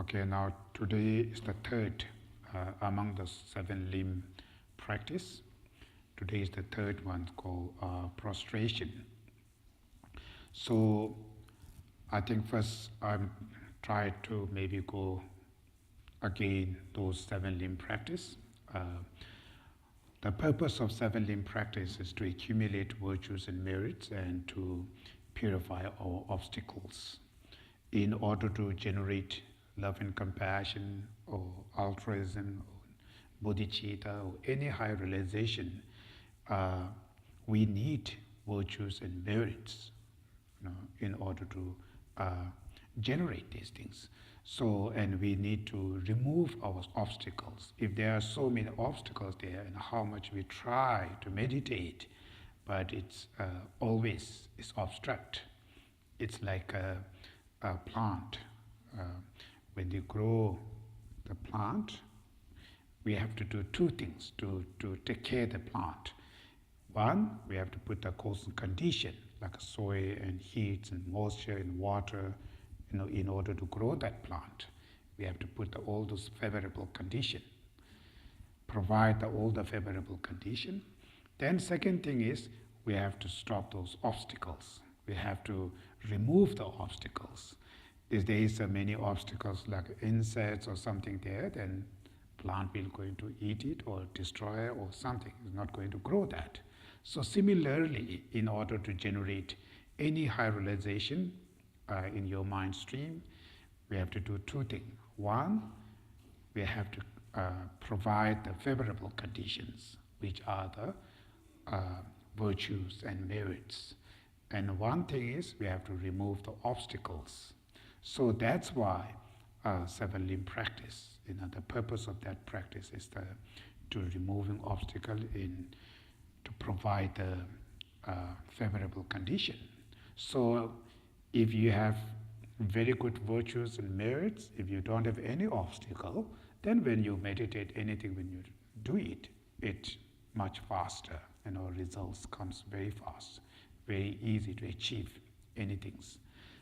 Okay, now today is the third among the seven limb practice. Today is the third one called prostration. So I think first I'm try to maybe go again those seven limb practice. The purpose of seven limb practice is to accumulate virtues and merits and to purify our obstacles in order to generate love and compassion or altruism or bodhicitta or any higher realization. We need virtues and merits, in order to generate these things. So, and we need to remove our obstacles. If there are so many obstacles there, and how much we try to meditate, but it's always it's obstruct. It's like a plant. When you grow the plant, we have to do two things to take care of the plant. One, we have to put the causal condition, like soil and heat and moisture and water, in order to grow that plant. We have to put all those favorable conditions, provide all the favorable condition. Then second thing is, we have to stop those obstacles. We have to remove the obstacles. If there is many obstacles like insects or something there, then plant will going to eat it or destroy it or something. It's not going to grow that. So similarly, in order to generate any high realization in your mind stream, we have to do two things. One, we have to provide the favorable conditions, which are the virtues and merits. And one thing is we have to remove the obstacles. So that's why seven limb practice, the purpose of that practice is to removing obstacle to provide the favorable condition. So if you have very good virtues and merits, if you don't have any obstacle, then when you meditate anything, when you do it, it's much faster, results comes very fast, very easy to achieve anything.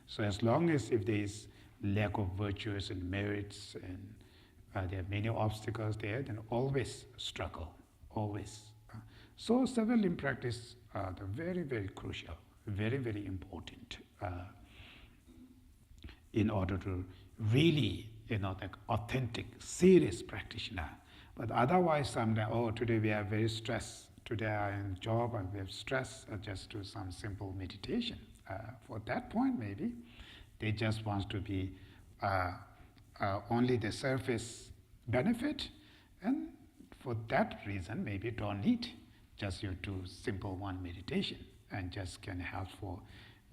So as long as if there is lack of virtues and merits and there are many obstacles there, then always struggle, always. So seven limb practice are very, very crucial, very, very important in order to really, like authentic, serious practitioner. But otherwise, someday, today we are very stressed. Today I am in job and we have stress. Just do some simple meditation. For that point, maybe they just want to be only the surface benefit, and for that reason, maybe don't need. Just you do simple one meditation and just can help for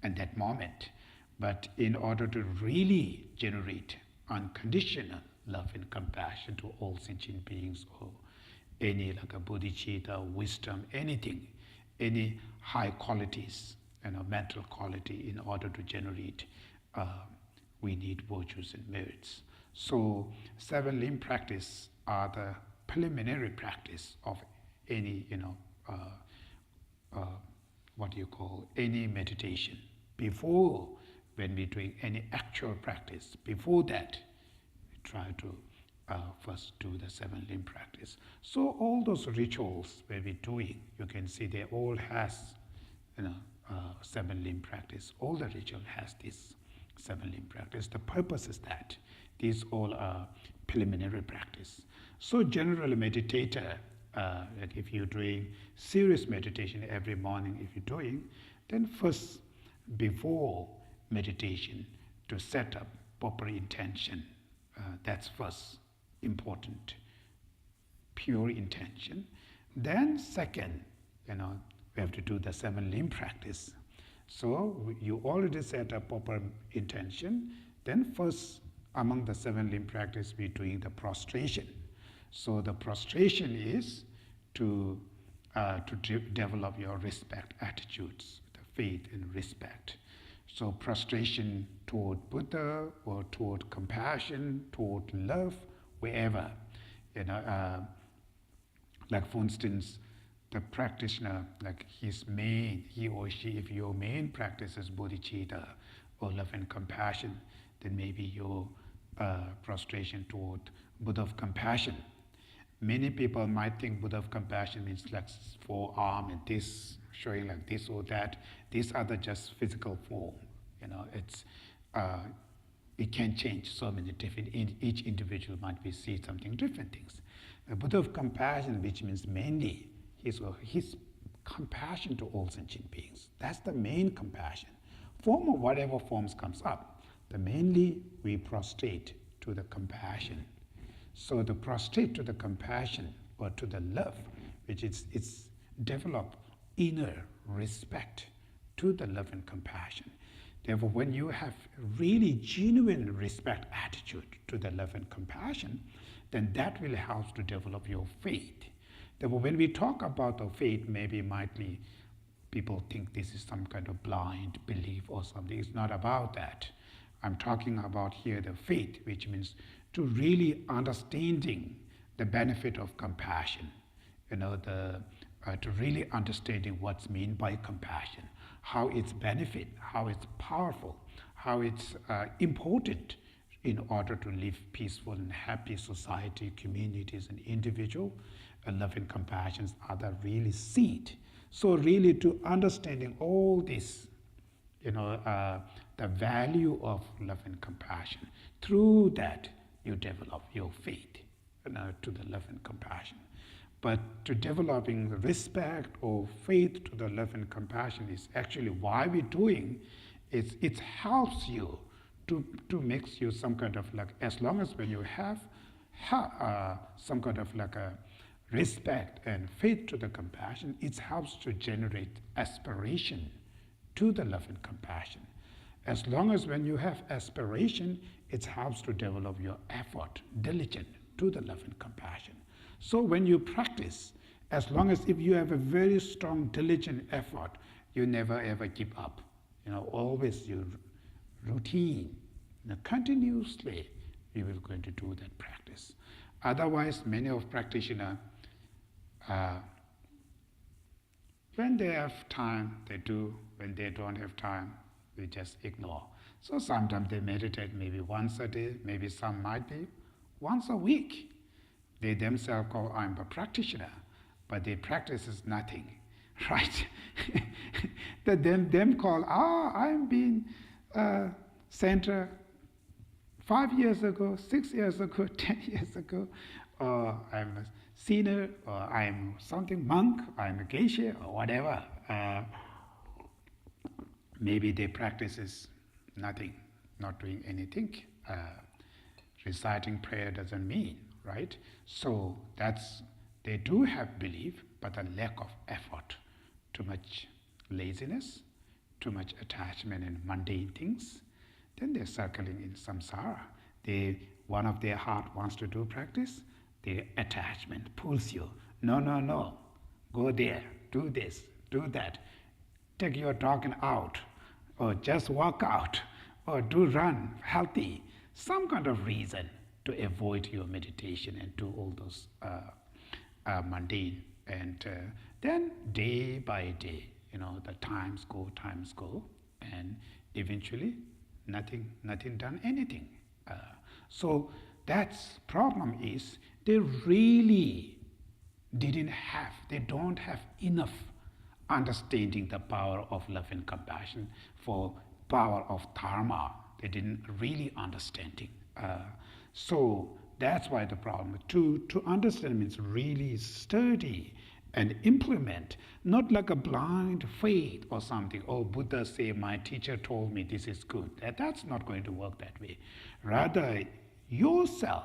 at that moment. But in order to really generate unconditional love and compassion to all sentient beings or any like a bodhicitta, wisdom, anything, any high qualities, mental quality, in order to generate, we need virtues and merits. So seven limb practice are the preliminary practice of any, what you call any meditation. Before, when we're doing any actual practice, before that, we try to first do the seven limb practice. So all those rituals where we're doing, you can see they all has, seven limb practice. All the ritual has this seven limb practice. The purpose is that these all are preliminary practice. So generally meditator, like if you're doing serious meditation every morning, if you're doing, then first, before meditation, to set up proper intention. That's first important, pure intention. Then second, we have to do the seven limb practice. So you already set up proper intention. Then first, among the seven limb practice, we're doing the prostration. So the prostration is to develop your respect attitudes, the faith and respect. So prostration toward Buddha or toward compassion, toward love, wherever. Like for instance, the practitioner, like he or she, if your main practice is bodhicitta or love and compassion, then maybe your prostration toward Buddha of compassion. Many people might think Buddha of compassion means like forearm and this, showing like this or that. These are the just physical form. It can change so many different. Each individual might be see something different things. The Buddha of compassion, which means mainly his compassion to all sentient beings. That's the main compassion. Form of whatever forms comes up, the mainly we prostrate to the compassion. So the prostrate to the compassion or to the love, which it's develop inner respect to the love and compassion. Therefore, when you have really genuine respect attitude to the love and compassion, then that will help to develop your faith. Therefore, when we talk about the faith, maybe people think this is some kind of blind belief or something. It's not about that. I'm talking about here the faith, which means to really understanding the benefit of compassion, to really understanding what's meant by compassion, how it's benefit, how it's powerful, how it's important in order to live peaceful and happy society, communities, and individual. Love and compassion are the really seed. So really to understanding all this, the value of love and compassion, through that you develop your faith to the love and compassion. But to developing the respect or faith to the love and compassion is actually why we're doing. It helps you to make you some kind of like, as long as when you have some kind of like a respect and faith to the compassion, it helps to generate aspiration to the love and compassion. As long as when you have aspiration, it helps to develop your effort, diligent to the love and compassion. So when you practice, as long as if you have a very strong, diligent effort, you never ever give up. Always your routine, continuously, you will going to do that practice. Otherwise, many of practitioners, when they have time, they do. When they don't have time, they just ignore. So sometimes they meditate maybe once a day, maybe some might be once a week. They themselves call, I'm a practitioner, but their practice is nothing, right? That them call, I'm being center 5 years ago, 6 years ago, 10 years ago, or I'm a sinner, or I'm something monk, I'm a geisha, or whatever. Maybe their practice is nothing, not doing anything. Reciting prayer doesn't mean, right? So they do have belief, but a lack of effort, too much laziness, too much attachment in mundane things. Then they're circling in samsara. One of their heart wants to do practice, their attachment pulls you. No, go there, do this, do that. Take your dog out, or just walk out, or do run healthy. Some kind of reason to avoid your meditation and do all those mundane. And then day by day, the times go, and eventually nothing done anything. So that's problem is they really they don't have enough understanding the power of love and compassion for power of dharma. They didn't really understanding. So that's why the problem. To understand means really study and implement, not like a blind faith or something. Oh, Buddha say, my teacher told me this is good. That's not going to work that way. Rather, yourself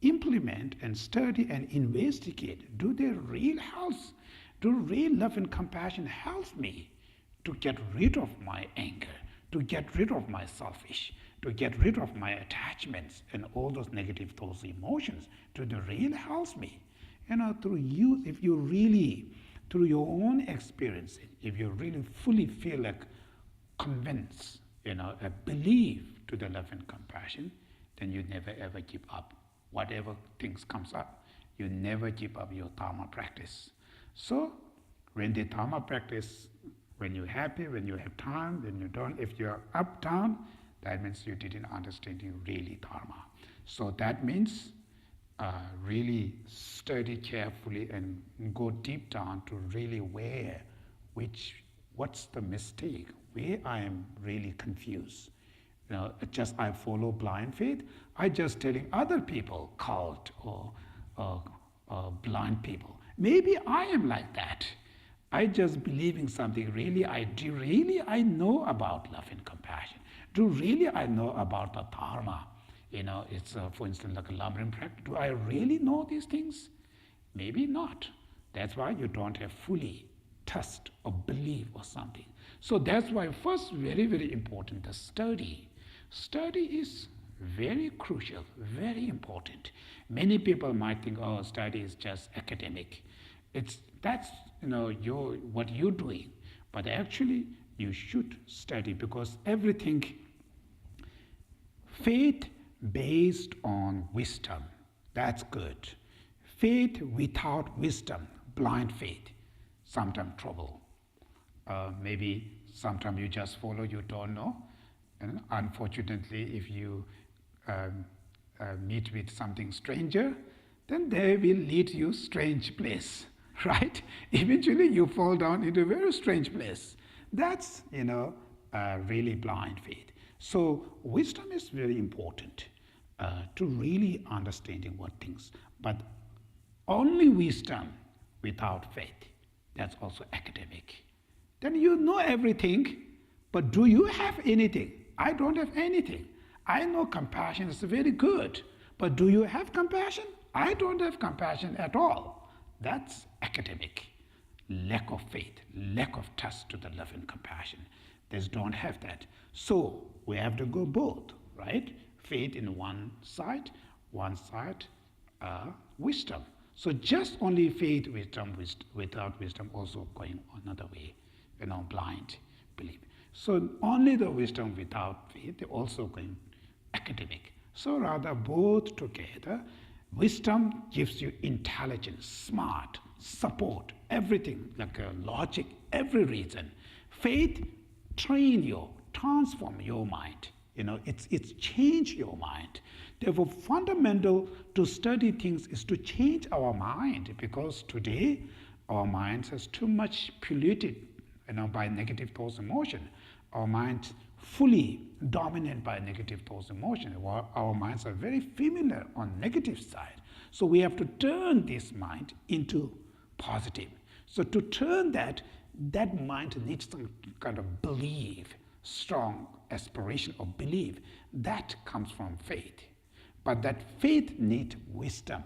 implement and study and investigate. Do they real helps? Do real love and compassion helps me to get rid of my anger, to get rid of my selfish, to get rid of my attachments and all those negative thoughts, emotions? Do the real helps me? Through you, if you really, through your own experience, if you really fully feel like convinced, a belief to the love and compassion, then you never ever give up. Whatever things comes up, you never give up your dharma practice. So when the dharma practice, when you're happy, when you have time, when you don't, if you're up, down, that means you didn't understand really Dharma. So that means really study carefully and go deep down to really what's the mistake, where I am really confused. Just I follow blind faith, I just telling other people, cult or blind people. Maybe I am like that. I just believing something. Really I know about love and compassion? Do really I know about the Dharma? It's for instance like a lumbering practice. Do I really know these things? Maybe not. That's why you don't have fully trust or belief or something. So that's why first, very, very important, the study. Study is very crucial, very important. Many people might think, oh, study is just academic. That's what you're doing. But actually, you should study because everything, faith based on wisdom, that's good. Faith without wisdom, blind faith, sometimes trouble. Maybe sometimes you just follow, you don't know. And unfortunately, if you meet with something stranger, then they will lead you strange place, right? Eventually, you fall down into a very strange place. That's really blind faith. So wisdom is very important to really understanding what things. But only wisdom without faith, that's also academic. Then you know everything, but do you have anything? I don't have anything. I know compassion is very good, but do you have compassion? I don't have compassion at all. That's academic. Lack of faith, lack of trust to the love and compassion. They don't have that. So we have to go both, right? Faith in one side, wisdom. So just only faith, wisdom, without wisdom also going another way, blind belief. So only the wisdom without faith, they're also going academic. So rather both together, wisdom gives you intelligence, smart, support, everything, like logic, every reason. Faith transform your mind. It's change your mind. Therefore, fundamental to study things is to change our mind, because today our minds is too much polluted, by negative thoughts and emotion. Our minds fully dominated by negative thoughts and emotion. Our minds are very familiar on negative side. So we have to turn this mind into positive. So to turn that mind needs some kind of belief, strong aspiration of belief. That comes from faith. But that faith needs wisdom,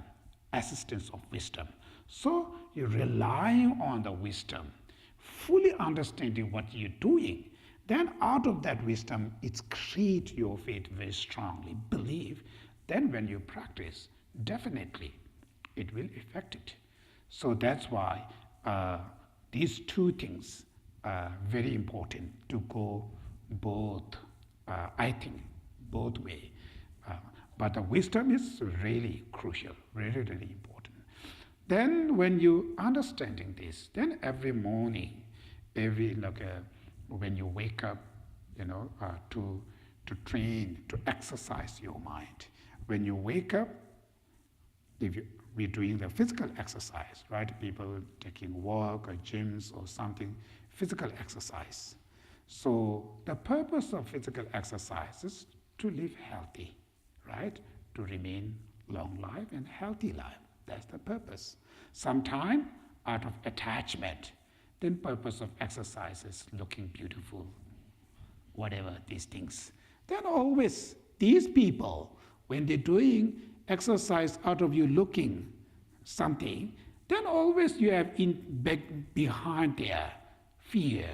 assistance of wisdom. So you're relying on the wisdom, fully understanding what you're doing. Then out of that wisdom, it's create your faith very strongly, believe. Then when you practice, definitely it will affect it. So that's why these two things are very important to go both, I think, both way. But the wisdom is really crucial, really, really important. Then when you understanding this, then every morning, when you wake up, to train, to exercise your mind. When you wake up, we're doing the physical exercise, right? People taking walk or gyms or something, physical exercise. So the purpose of physical exercise is to live healthy, right? To remain long life and healthy life. That's the purpose. Sometime out of attachment, then purpose of exercise is looking beautiful, whatever these things. Then always these people, when they're doing exercise out of you looking something, then always you have behind there fear.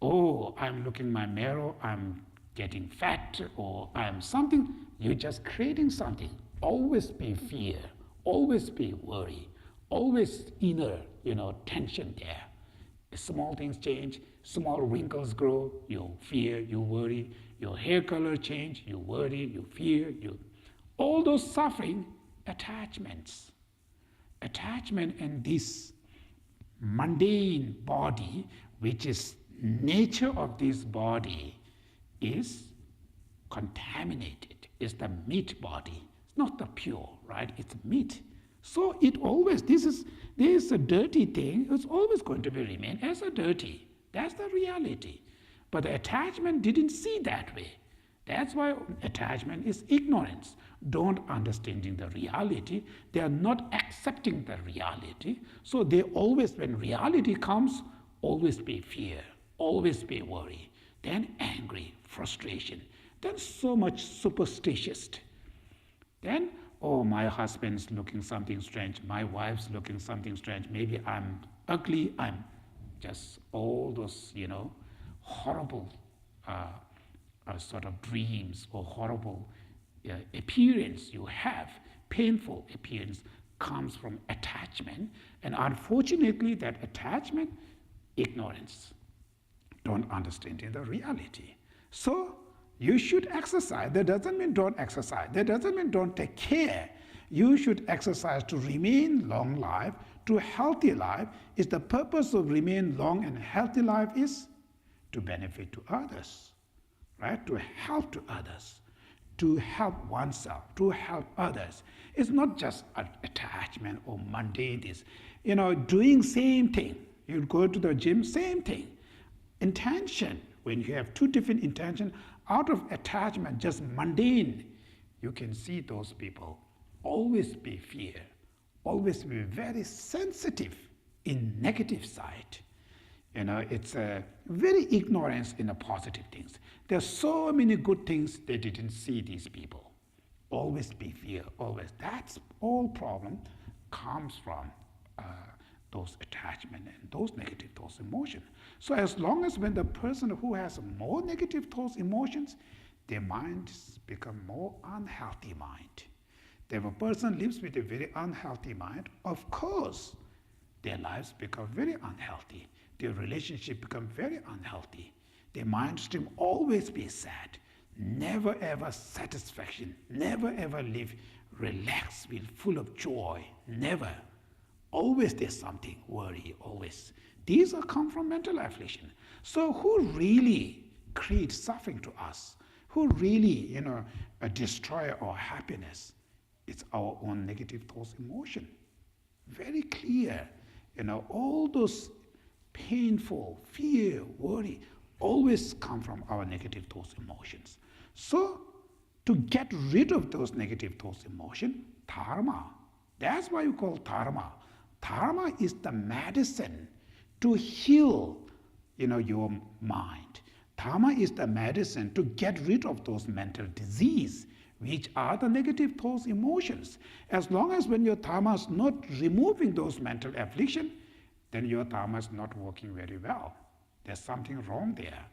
Oh, I'm looking my mirror, I'm getting fat, or I'm something. You're just creating something. Always be fear, always be worry, always inner, tension there. Small things change, small wrinkles grow, you fear, you worry, your hair color change, you worry, you fear, all those suffering, attachments. Attachment in this mundane body, which is nature of this body, is contaminated. It's the meat body. It's not the pure, right? It's meat. So it always, this is a dirty thing. It's always going to be remain as a dirty. That's the reality. But the attachment didn't see that way. That's why attachment is ignorance. Don't understanding the reality. They are not accepting the reality. So they always, when reality comes, always be fear, always be worry, then angry, frustration, then so much superstitious. Then, oh, my husband's looking something strange, my wife's looking something strange, maybe I'm ugly, I'm just all those, horrible sort of dreams or horrible appearance you have, painful appearance, comes from attachment. And unfortunately, that attachment, ignorance, don't understand the reality. So you should exercise. That doesn't mean don't exercise. That doesn't mean don't take care. You should exercise to remain long life, to healthy life. Is the purpose of remain long and healthy life is to benefit to others, right? To help to others, to help oneself, to help others. It's not just an attachment or mundane this. Doing same thing. You go to the gym, same thing. Intention, when you have two different intentions, out of attachment, just mundane, you can see those people always be fear, always be very sensitive in negative side. It's a very ignorance in the positive things. There's so many good things they didn't see these people. Always be fear, always. That's all problem comes from those attachment and those negative thoughts, emotions. So as long as when the person who has more negative thoughts, emotions, their minds become more unhealthy mind. If a person lives with a very unhealthy mind, of course, their lives become very unhealthy. Their relationship become very unhealthy. Their mind stream always be sad. Never ever satisfaction. Never ever live relaxed, with full of joy. Never. Always there's something, worry, always. These are come from mental affliction. So who really creates suffering to us? Who really, destroy our happiness? It's our own negative thoughts, emotion. Very clear. All those painful, fear, worry, always come from our negative thoughts, emotions. So, to get rid of those negative thoughts, emotion, dharma. That's why you call dharma. Dharma is the medicine to heal, your mind. Dharma is the medicine to get rid of those mental disease, which are the negative thoughts, emotions. As long as when your dharma is not removing those mental affliction, then your dharma is not working very well. There's something wrong there.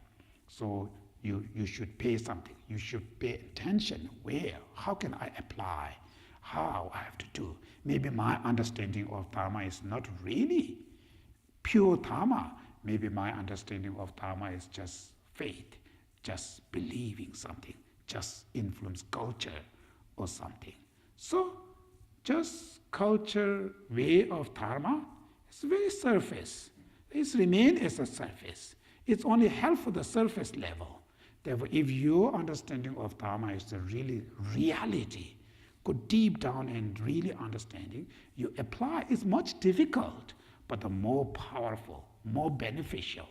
So you should pay something. You should pay attention. Where? How can I apply? How I have to do? Maybe my understanding of dharma is not really pure dharma. Maybe my understanding of dharma is just faith, just believing something, just influence culture or something. So just culture, way of dharma, it's very surface. It's remain as a surface. It's only help for the surface level. Therefore, if your understanding of dharma is the really reality, go deep down and really understanding, you apply. It's much difficult, but the more powerful, more beneficial.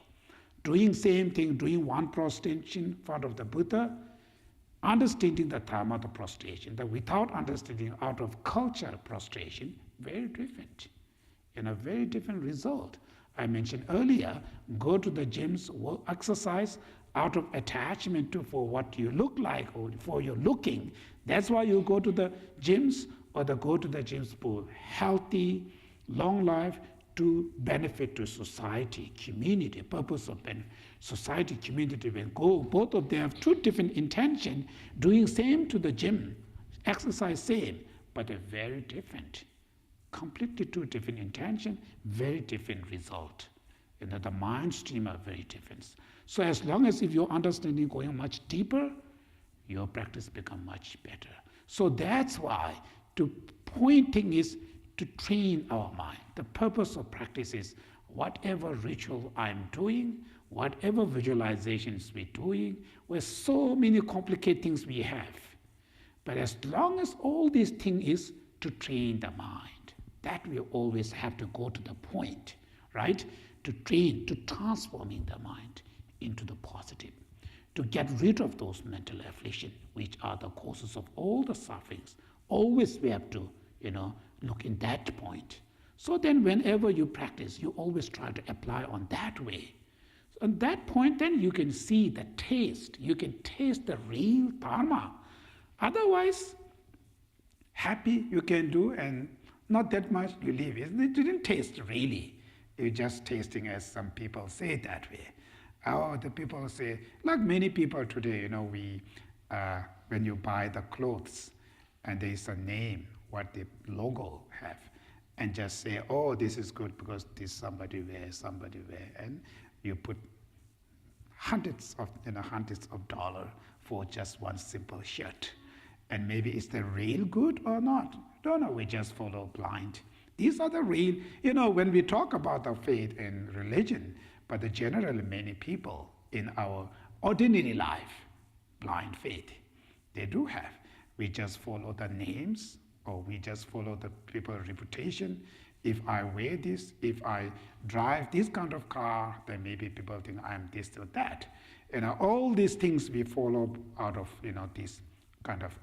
Doing same thing, doing one prostration in front of the Buddha, understanding the dharma of the prostration, that without understanding out of culture prostration, very different. A very different result. I mentioned earlier, go to the gyms, exercise out of attachment for what you look like or for your looking. That's why you go to the gyms or go to the gyms for healthy, long life, to benefit to society, community, purpose of society, community. When go, both of them have two different intention, doing same to the gym, exercise same, but they're very different. Completely two different intention, very different result. The mind stream are very different. So as long as if your understanding going much deeper, your practice become much better. So that's why the point thing is to train our mind. The purpose of practice is whatever ritual I'm doing, whatever visualizations we're doing, with so many complicated things we have. But as long as all this thing is to train the mind, that we always have to go to the point, right? To train, to transforming the mind into the positive, to get rid of those mental affliction, which are the causes of all the sufferings. Always we have to, look in that point. So then whenever you practice, you always try to apply on that way. So on that point, then you can see the taste. You can taste the real dharma. Otherwise, happy you can do and not that much you leave. It didn't taste really. You're just tasting, as some people say it that way. Oh, the people say, like many people today, when you buy the clothes and there is a name, what the logo have, and just say, oh, this is good because this somebody wears, and you put hundreds of dollars for just one simple shirt. And maybe is the real good or not? Don't know, we just follow blind. These are the real, when we talk about the faith and religion, but generally many people in our ordinary life, blind faith, they do have. We just follow the names, or we just follow the people's reputation. If I wear this, if I drive this kind of car, then maybe people think I'm this or that. All these things we follow out of, this kind of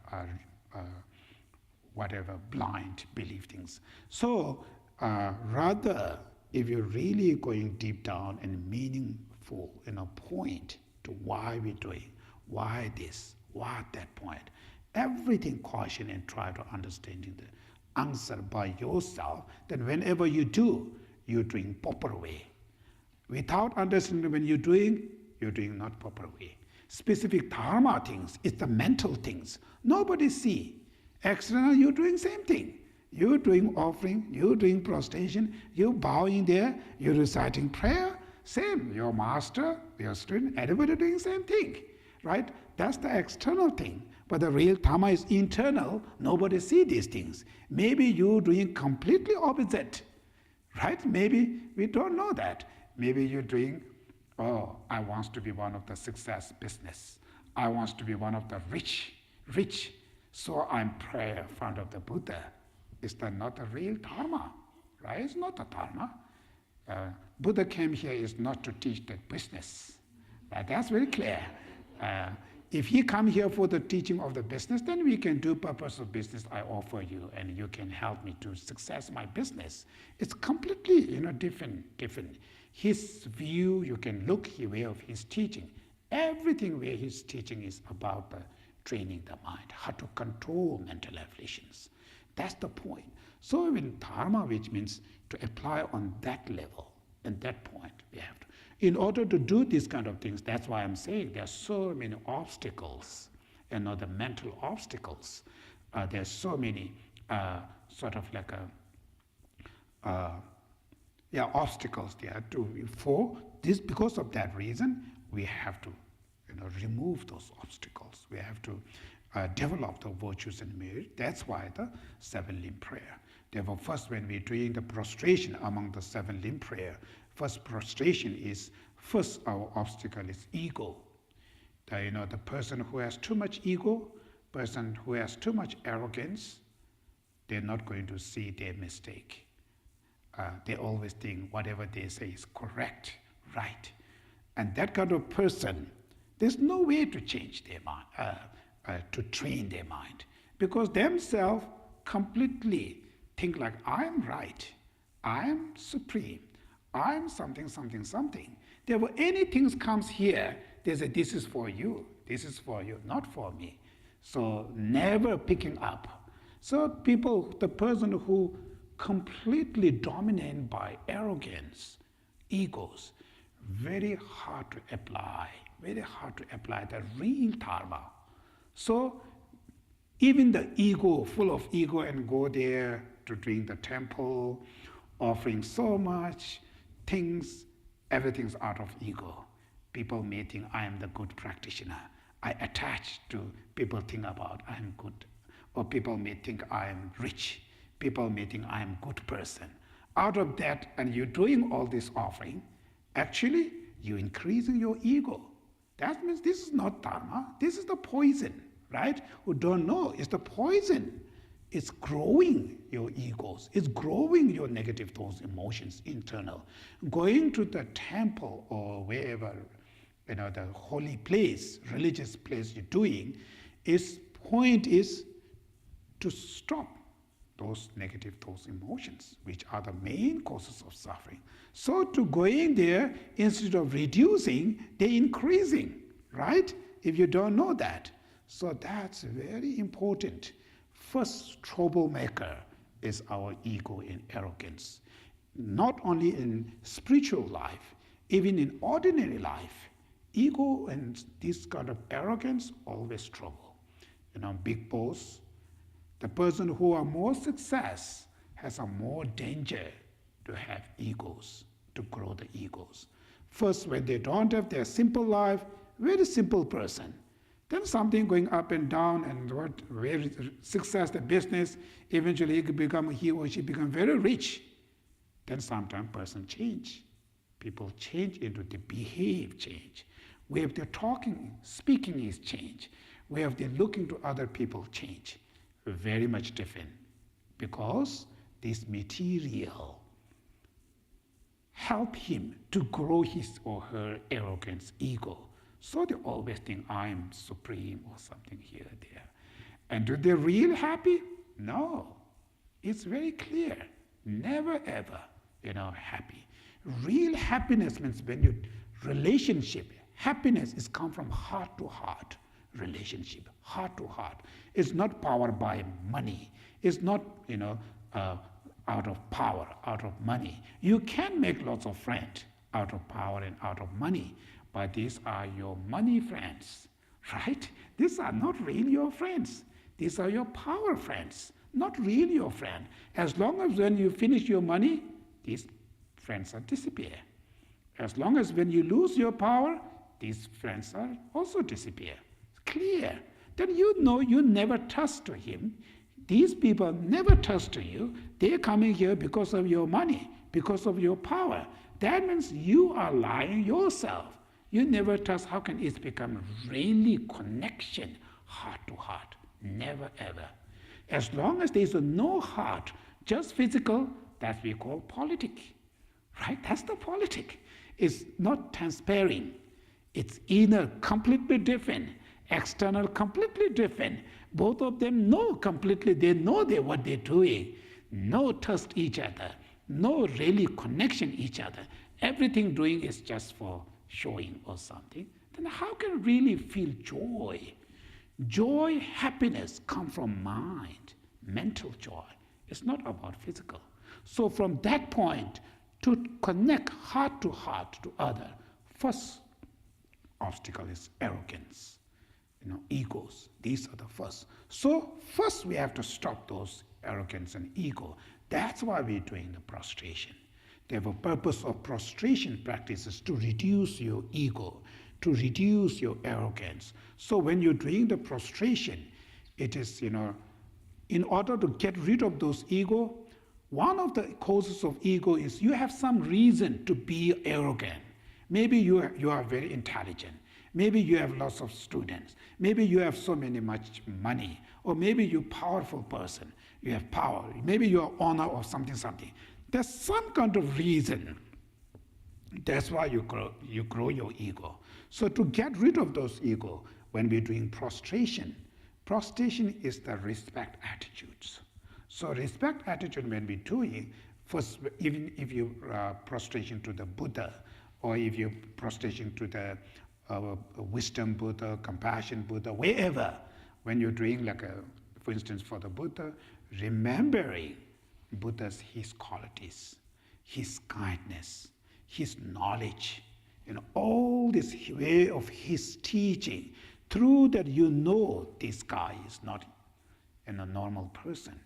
whatever blind belief things. So rather, if you're really going deep down and meaningful point to why we're doing, why this, why that point, everything caution and try to understanding the answer by yourself, then whenever you do, you're doing proper way. Without understanding when you're doing not proper way. Specific dharma things, it's the mental things. Nobody see. External, you're doing same thing. You're doing offering, you're doing prostration, you're bowing there, you're reciting prayer, same. Your master, your student, everybody doing same thing, right? That's the external thing. But the real dharma is internal. Nobody see these things. Maybe you're doing completely opposite, right? Maybe we don't know that. Maybe you're doing, oh, I want to be one of the success business. I want to be one of the rich. So I'm prayer in front of the Buddha. Is that not a real dharma? Right? It's not a dharma. Buddha came here is not to teach the business. Right? That's very clear. If he come here for the teaching of the business, then we can do purpose of business I offer you, and you can help me to success my business. It's completely different. His view, you can look way of his teaching. Everything where his teaching is about the training the mind, how to control mental afflictions. That's the point. So in dharma, which means to apply on that level, and that point we have to. In order to do these kind of things, that's why I'm saying there are so many obstacles, the mental obstacles. There's so many obstacles there for this. Because of that reason, we have to remove those obstacles. We have to develop the virtues and merit. That's why the seven limb prayer. Therefore, first when we're doing the prostration among the seven limb prayer, first prostration is, first our obstacle is ego. The person who has too much ego, person who has too much arrogance, they're not going to see their mistake. They always think whatever they say is correct, right. And that kind of person, there's no way to change their mind, to train their mind, because themselves completely think like, I'm right, I'm supreme, I'm something. Therefore, anything comes here, they say, this is for you, not for me. So never picking up. So the person who completely dominated by arrogance, egos, very hard to apply the real dharma. So even the ego, full of ego, and go there to drink the temple, offering so much things, everything's out of ego. People may think I am the good practitioner. I attach to people think about I am good. Or people may think I am rich. People may think I am good person. Out of that, and you're doing all this offering, actually you're increasing your ego. That means this is not dharma, this is the poison, right? Who don't know, it's the poison. It's growing your egos, it's growing your negative thoughts, emotions, internal. Going to the temple or wherever, the holy place, religious place you're doing, its point is to stop those negative thoughts, emotions, which are the main causes of suffering. So to going there, instead of reducing, they're increasing, right? If you don't know that. So that's very important. First troublemaker is our ego and arrogance. Not only in spiritual life, even in ordinary life, ego and this kind of arrogance always trouble. Big boss, the person who are more success has a more danger to have egos, to grow the egos. First, when they don't have their simple life, very simple person, then something going up and down, and where success, the business, eventually he or she become very rich. Then sometimes person change. People change into the behave change. Way of their talking, speaking is change. Way of their looking to other people change. Very much different. Because this material help him to grow his or her arrogance, ego. So they always think I am supreme or something here or there. And do they really happy? No. It's very clear. Never ever, happy. Real happiness means when you relationship, happiness is come from heart to heart relationship, heart to heart. It's not powered by money. It's not, out of power, out of money. You can make lots of friends out of power and out of money, but these are your money friends, right? These are not really your friends. These are your power friends, not really your friend. As long as when you finish your money, these friends are disappear. As long as when you lose your power, these friends are also disappear. Clear. Then you never trust to him. These people never trust to you. They're coming here because of your money, because of your power. That means you are lying yourself. You never trust. How can it become really connection, heart to heart? Never ever. As long as there is no heart, just physical, that we call politic. Right? That's the politic. It's not transparent. It's inner, completely different. External, completely different. Both of them know completely. They know what they're doing. No trust each other. No really connection each other. Everything doing is just for showing or something. Then how can really feel joy? Joy, happiness come from mind, mental joy. It's not about physical. So from that point, to connect heart to other, first obstacle is arrogance, egos. These are the first. So first we have to stop those arrogance and ego. That's why we're doing the prostration. The purpose of prostration practice is to reduce your ego, to reduce your arrogance. So when you're doing the prostration, it is, in order to get rid of those ego, one of the causes of ego is you have some reason to be arrogant. Maybe you are very intelligent. Maybe you have lots of students. Maybe you have much money. Or maybe you're a powerful person. You have power. Maybe you are honor or something. There's some kind of reason. That's why you grow your ego. So to get rid of those ego, when we're doing prostration is the respect attitudes. So respect attitude when we're doing, first, even if you prostration to the Buddha, or if you prostration to the wisdom Buddha, compassion Buddha, wherever, when you're doing for instance, for the Buddha, remembering his qualities, his kindness, his knowledge, all this way of his teaching. Through that this guy is not a normal person.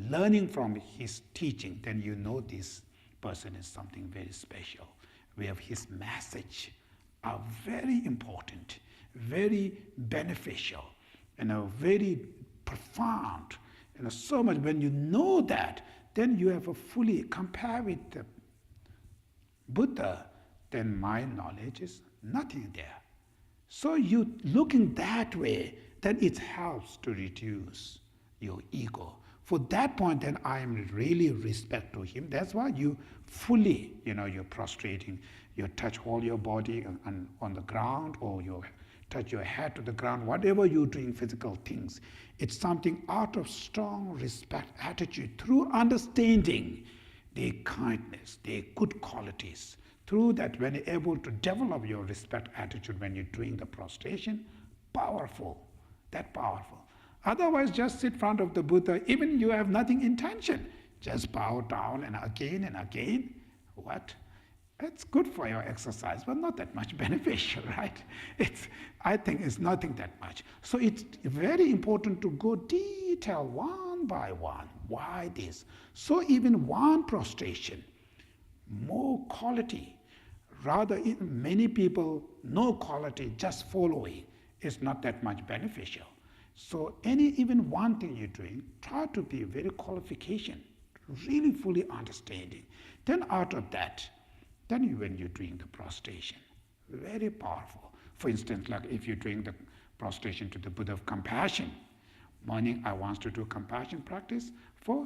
Learning from his teaching, then this person is something very special. Where his message are very important, very beneficial, very profound. So much when you know that, then you have a fully compare with the Buddha. then my knowledge is nothing there. So you looking that way, then it helps to reduce your ego. For that point, then I am really respect to him. That's why you fully, you're prostrating. You touch all your body on the ground, or you touch your head to the ground, whatever you're doing, physical things. It's something out of strong respect attitude, through understanding their kindness, their good qualities. Through that, when you're able to develop your respect attitude when you're doing the prostration, powerful, that powerful. Otherwise, just sit in front of the Buddha, even you have nothing intention, just bow down and again. What? It's good for your exercise, but not that much beneficial, right? I think it's nothing that much. So it's very important to go detail one by one. Why this? So even one prostration, more quality. Rather, many people, no quality, just following, is not that much beneficial. So even one thing you're doing, try to be very qualification, really fully understanding. Then out of that, when you're doing the prostration, very powerful. For instance, like if you're doing the prostration to the Buddha of compassion, morning I want to do compassion practice.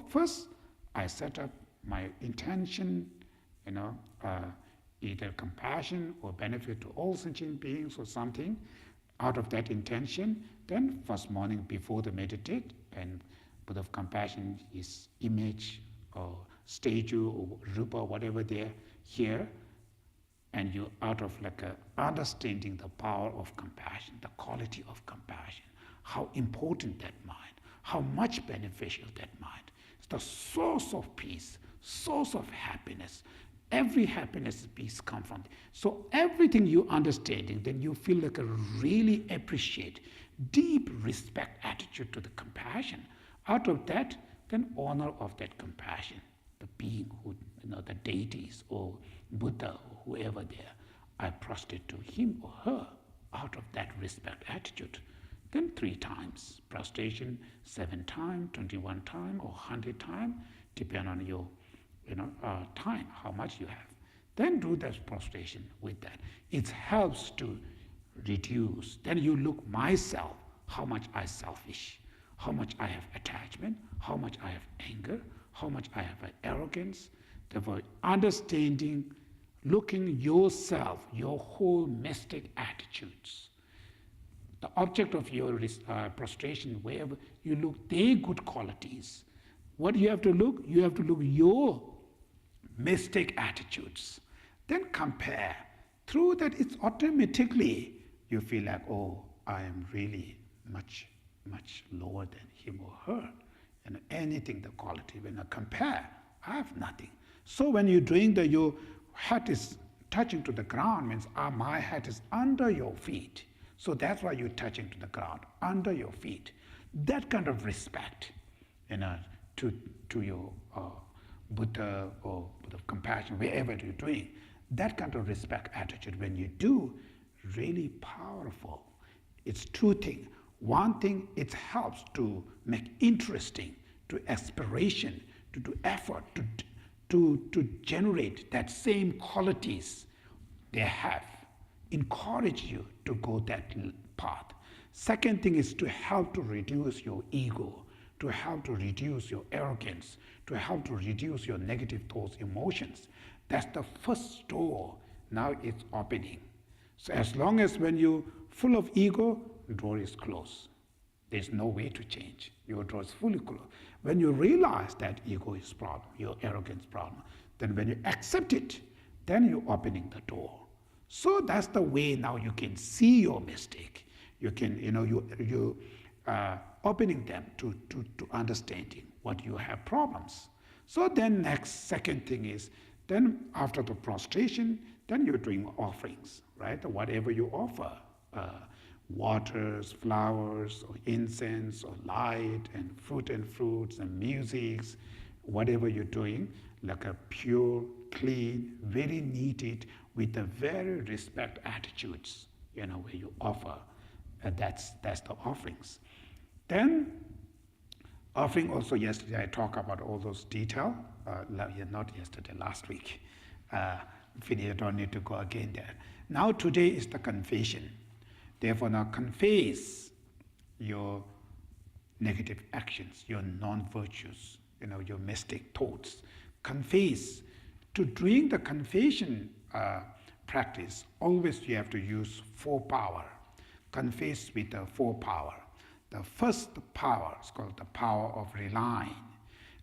First, I set up my intention, either compassion or benefit to all sentient beings or something. Out of that intention, then first morning before the meditate, and Buddha of compassion is image or statue or rupa, whatever they're here, and you out of like understanding the power of compassion, the quality of compassion, how important that mind, how much beneficial that mind. It's the source of peace, source of happiness. Every happiness and peace come from it. So everything you understanding, then you feel like a really appreciate, deep respect attitude to the compassion. Out of that, then honor of that compassion, the being who, the deities or Buddha or whoever there, I prostrate to him or her out of that respect attitude. Then 3 times prostration, 7 times, 21 times, or 100 times, depending on your time, how much you have. Then do that prostration with that. It helps to reduce. Then you look myself, how much I selfish, how much I have attachment, how much I have anger, how much I have arrogance. Therefore, understanding, looking yourself, your whole mystic attitudes. The object of your prostration, wherever you look, their good qualities. What you have to look? You have to look your mystic attitudes. Then compare. Through that, it's automatically you feel like, oh, I am really much, much lower than him or her. And anything, the quality, when I compare, I have nothing. So when you're doing your head is touching to the ground, means my head is under your feet. So that's why you're touching to the ground, under your feet. That kind of respect, to your Buddha or Buddha of compassion, wherever you're doing, that kind of respect attitude, when you do, really powerful. It's 2 things. One thing, it helps to make interesting, to aspiration, to do effort, to generate that same qualities they have, encourage you to go that path. Second thing is to help to reduce your ego, to help to reduce your arrogance, to help to reduce your negative thoughts, emotions. That's the first door. Now it's opening. So as long as when you're full of ego, the door is closed. There's no way to change. Your door is fully closed. When you realize that ego is problem, your arrogance problem, then when you accept it, then you're opening the door. So that's the way now you can see your mistake. You can, you opening them to understanding what you have problems. So then second thing is, then after the prostration, then you're doing offerings, right? Whatever you offer, waters, flowers, or incense, or light, and fruits, and musics, whatever you're doing, like a pure, clean, very needed, with a very respect attitudes, where you offer. That's the offerings. Then, offering also, yesterday I talked about all those detail, not yesterday, last week. finish, I don't need to go again there. Now today is the confession. Therefore now confess your negative actions, your non-virtues, your mystic thoughts. Confess. To doing the confession practice, always you have to use 4 power. Confess with the 4 power. The first power is called the power of relying.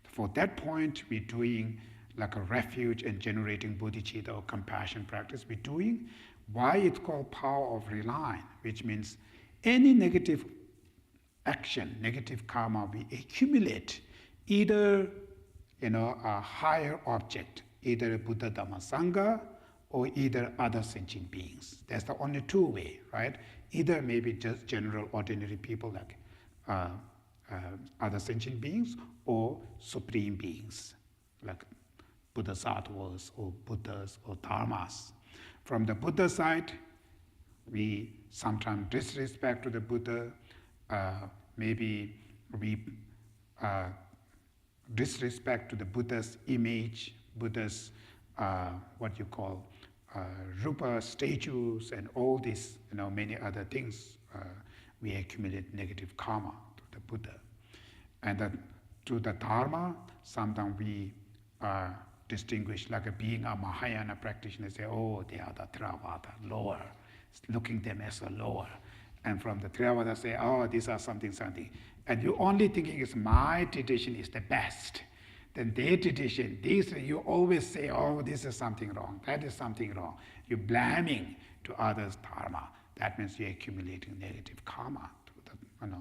For that point, we're doing like a refuge and generating bodhicitta or compassion practice. We're doing why it's called power of relying, which means any negative action, negative karma we accumulate, either a higher object, either Buddha, Dhamma, Sangha, or either other sentient beings. That's the only 2 way, right? Either maybe just general ordinary people like other sentient beings, or supreme beings like Bodhisattvas or Buddhas or Dharmas. From the Buddha side, we sometimes disrespect to the Buddha, maybe we disrespect to the Buddha's image, Buddha's what you call rupa statues and all these, many other things. We accumulate negative karma to the Buddha. And to the Dharma, sometimes we distinguish, like being a Mahayana practitioner, say, oh, they are the Theravada, lower, looking them as a lower. And from the Theravada say, oh, these are something. And you only thinking is my tradition is the best. Then their tradition, you always say, oh, this is something wrong, that is something wrong. You're blaming to others' dharma. That means you're accumulating negative karma to the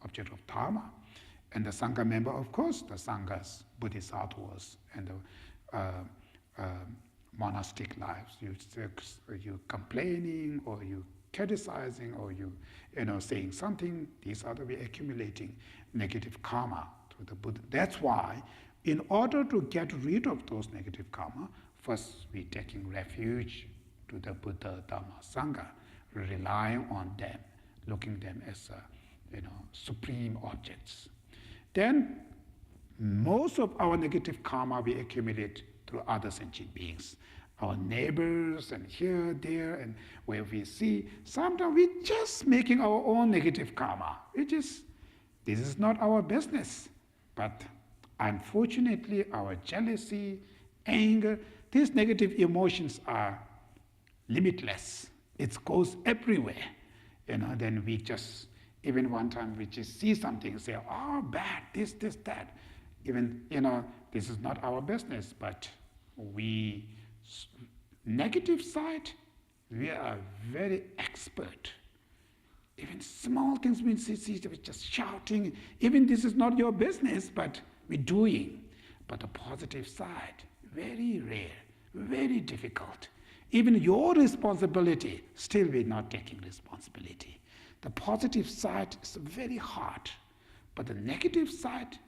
object of dharma. And the Sangha member, of course, the Sanghas, Bodhisattvas, and the monastic lives. You complaining, or you criticizing, or you saying something. These are the way accumulating negative karma to the Buddha. That's why, in order to get rid of those negative karma, first we're taking refuge to the Buddha, Dhamma, Sangha, relying on them, looking them as supreme objects. Then most of our negative karma we accumulate through other sentient beings, our neighbors, and here, there, and where we see. Sometimes we're just making our own negative karma. This is not our business. But unfortunately, our jealousy, anger, these negative emotions are limitless. It goes everywhere. Then we just, even one time we just see something, say, oh, bad, this, that. Even, this is not our business, but negative side, we are very expert. Even small things we see, we're just shouting. Even this is not your business, but we're doing. But the positive side, very rare, very difficult. Even your responsibility, still we're not taking responsibility. The positive side is very hard, but the negative side,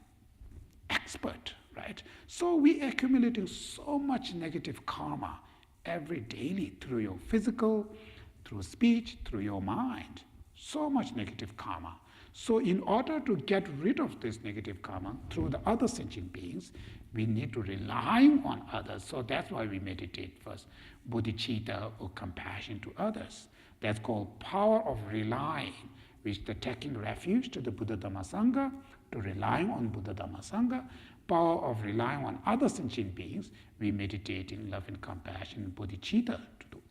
expert, right? So we accumulating so much negative karma every daily through your physical, through speech, through your mind. So much negative karma. So in order to get rid of this negative karma through the other sentient beings, we need to rely on others. So that's why we meditate first, bodhicitta or compassion to others. That's called power of relying, which is the taking refuge to the Buddha, Dhamma, Sangha, to relying on Buddha, Dhamma, Sangha. Power of relying on other sentient beings, we meditate in love and compassion, bodhicitta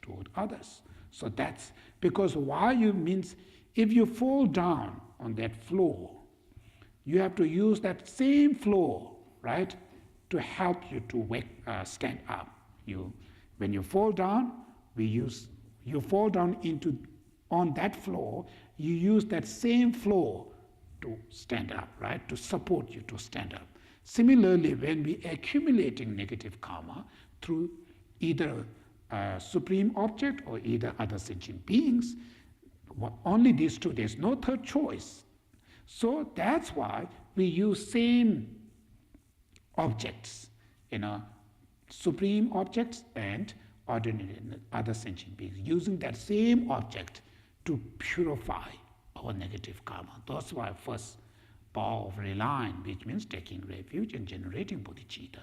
toward others. So that's because why you means if you fall down on that floor, you have to use that same floor, right, to help you to stand up. When you fall down, you fall down on that floor, you use that same floor to stand up, right, to support you to stand up. Similarly, when we accumulating negative karma through either a supreme object or either other sentient beings, only these two, there's no third choice. So that's why we use same objects, supreme objects and ordinary other sentient beings, using that same object to purify our negative karma. That's why first power of relying, which means taking refuge and generating bodhicitta.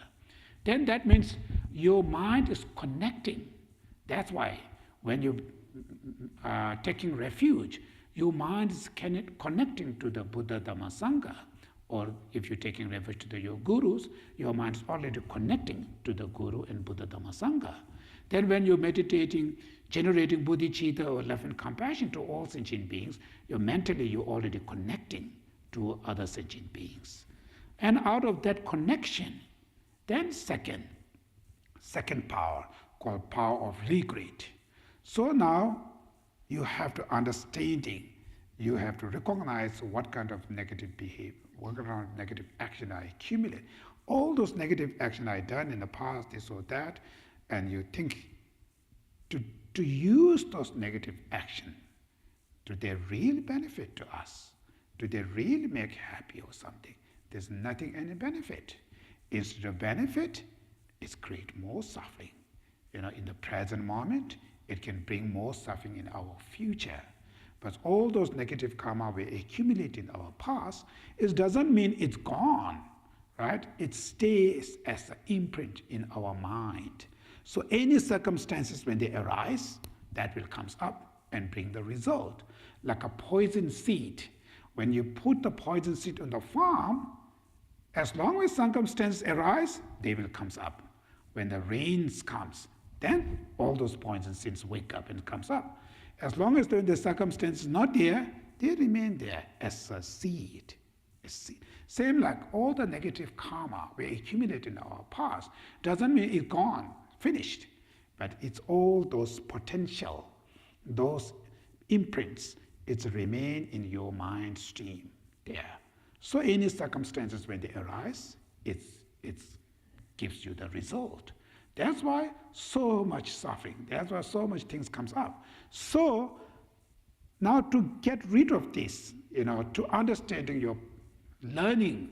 Then that means your mind is connecting. That's why when you are taking refuge, your mind is connecting to the Buddha, Dhamma, Sangha. Or if you're taking refuge to your gurus, your mind is already connecting to the Guru and Buddha, Dhamma, Sangha. Then when you're meditating, generating bodhicitta or love and compassion to all sentient beings, you're already connecting to other sentient beings. And out of that connection, then second power, called power of regret. So now you have to understanding, you have to recognize what kind of negative behavior, what kind of negative action I accumulate. All those negative action I done in the past, this or that, and you think to use those negative action, do they really benefit to us? Do they really make happy or something? There's nothing any benefit. Instead of benefit, it creates more suffering. In the present moment, it can bring more suffering in our future. But all those negative karma we accumulate in our past, it doesn't mean it's gone, right? It stays as an imprint in our mind. So any circumstances when they arise, that will come up and bring the result. Like a poison seed. When you put the poison seed on the farm, as long as circumstances arise, they will come up. When the rains comes, then all those poison seeds wake up and comes up. As long as the circumstance is not there, they remain there as a seed. Same like all the negative karma we accumulate in our past doesn't mean it's gone, finished, but it's all those potential, those imprints, it's remain in your mind stream there. So any circumstances when they arise, it gives you the result. That's why so much suffering, that's why so much things comes up. So now to get rid of this, to understanding your learning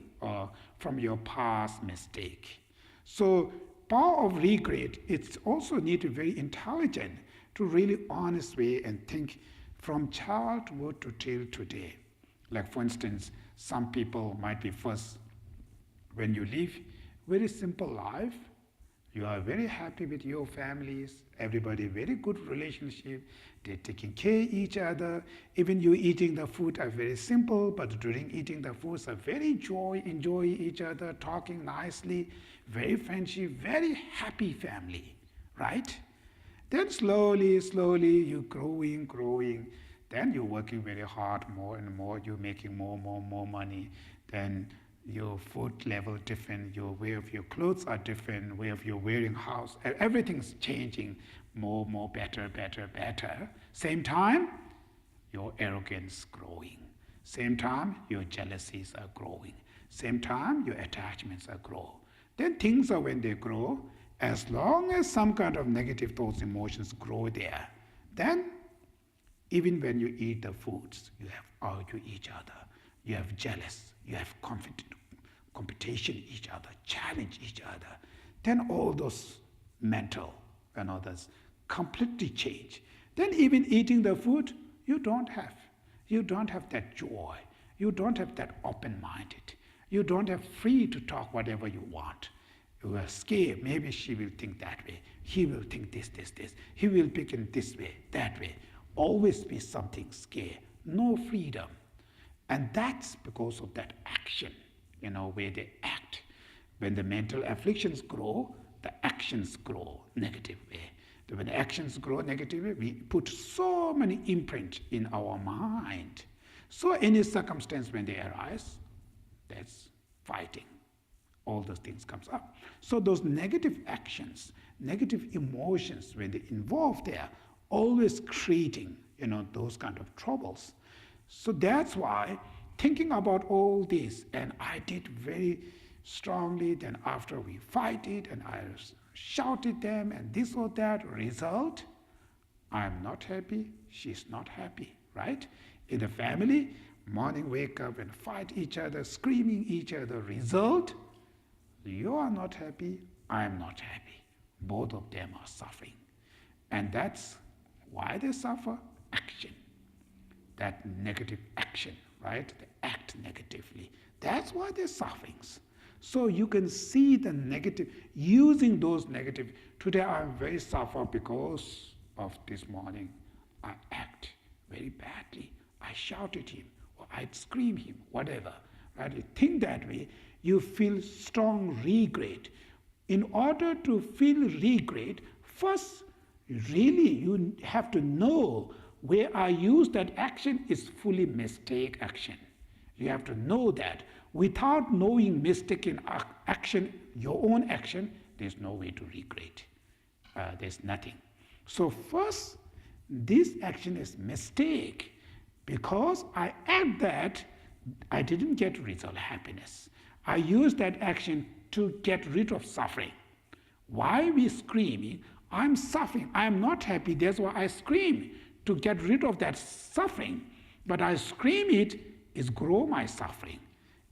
from your past mistake. So power of regret, it's also need to be very intelligent to really honest way and think from childhood to till today. Like for instance, some people might be first, when you live very simple life, you are very happy with your families, everybody very good relationship, they're taking care of each other, even you eating the food are very simple, but during eating the foods are very enjoy each other, talking nicely, very friendship, very happy family, right? Then slowly you're growing, then you're working very hard more and more, you're making more money, then your food level different, your way of your clothes are different, way of your wearing house, everything's changing, more, better. Same time, your arrogance growing. Same time, your jealousies are growing. Same time, your attachments are growing. Then things are when they grow, as long as some kind of negative thoughts, emotions grow there, then even when you eat the foods, you have argue each other, you have jealous, you have competition each other, challenge each other. Then all those mental and others completely change. Then even eating the food, you don't have that joy. You don't have that open-minded. You don't have free to talk whatever you want. You are scared. Maybe she will think that way. He will think this. He will pick in this way, that way. Always be something scared. No freedom. And that's because of that action, where they act. When the mental afflictions grow, the actions grow negative way. When the actions grow negative way, we put so many imprint in our mind. So any circumstance when they arise, that's fighting. All those things comes up. So those negative actions, negative emotions, when they involve there, always creating, those kind of troubles. So that's why thinking about all this, and I did very strongly, then after we fight it, and I shouted them, and this or that, result, I'm not happy, she's not happy, right? In the family, morning wake up and fight each other, screaming each other, result, you are not happy, I'm not happy. Both of them are suffering. And that's why they suffer, action. That negative action, right? They act negatively. That's why they're suffering. So you can see the negative, using those negative. Today I am very suffer because of this morning. I act very badly. I shout at him, or I scream him, whatever. Right? You think that way, you feel strong regret. In order to feel regret, first, really, you have to know where I use that action is fully mistake action. You have to know that. Without knowing mistaken action, your own action, there's no way to regret. There's nothing. So first, this action is mistake. Because I act that, I didn't get result happiness. I use that action to get rid of suffering. Why we screaming? I'm suffering. I am not happy. That's why I scream to get rid of that suffering. But I scream it is grow my suffering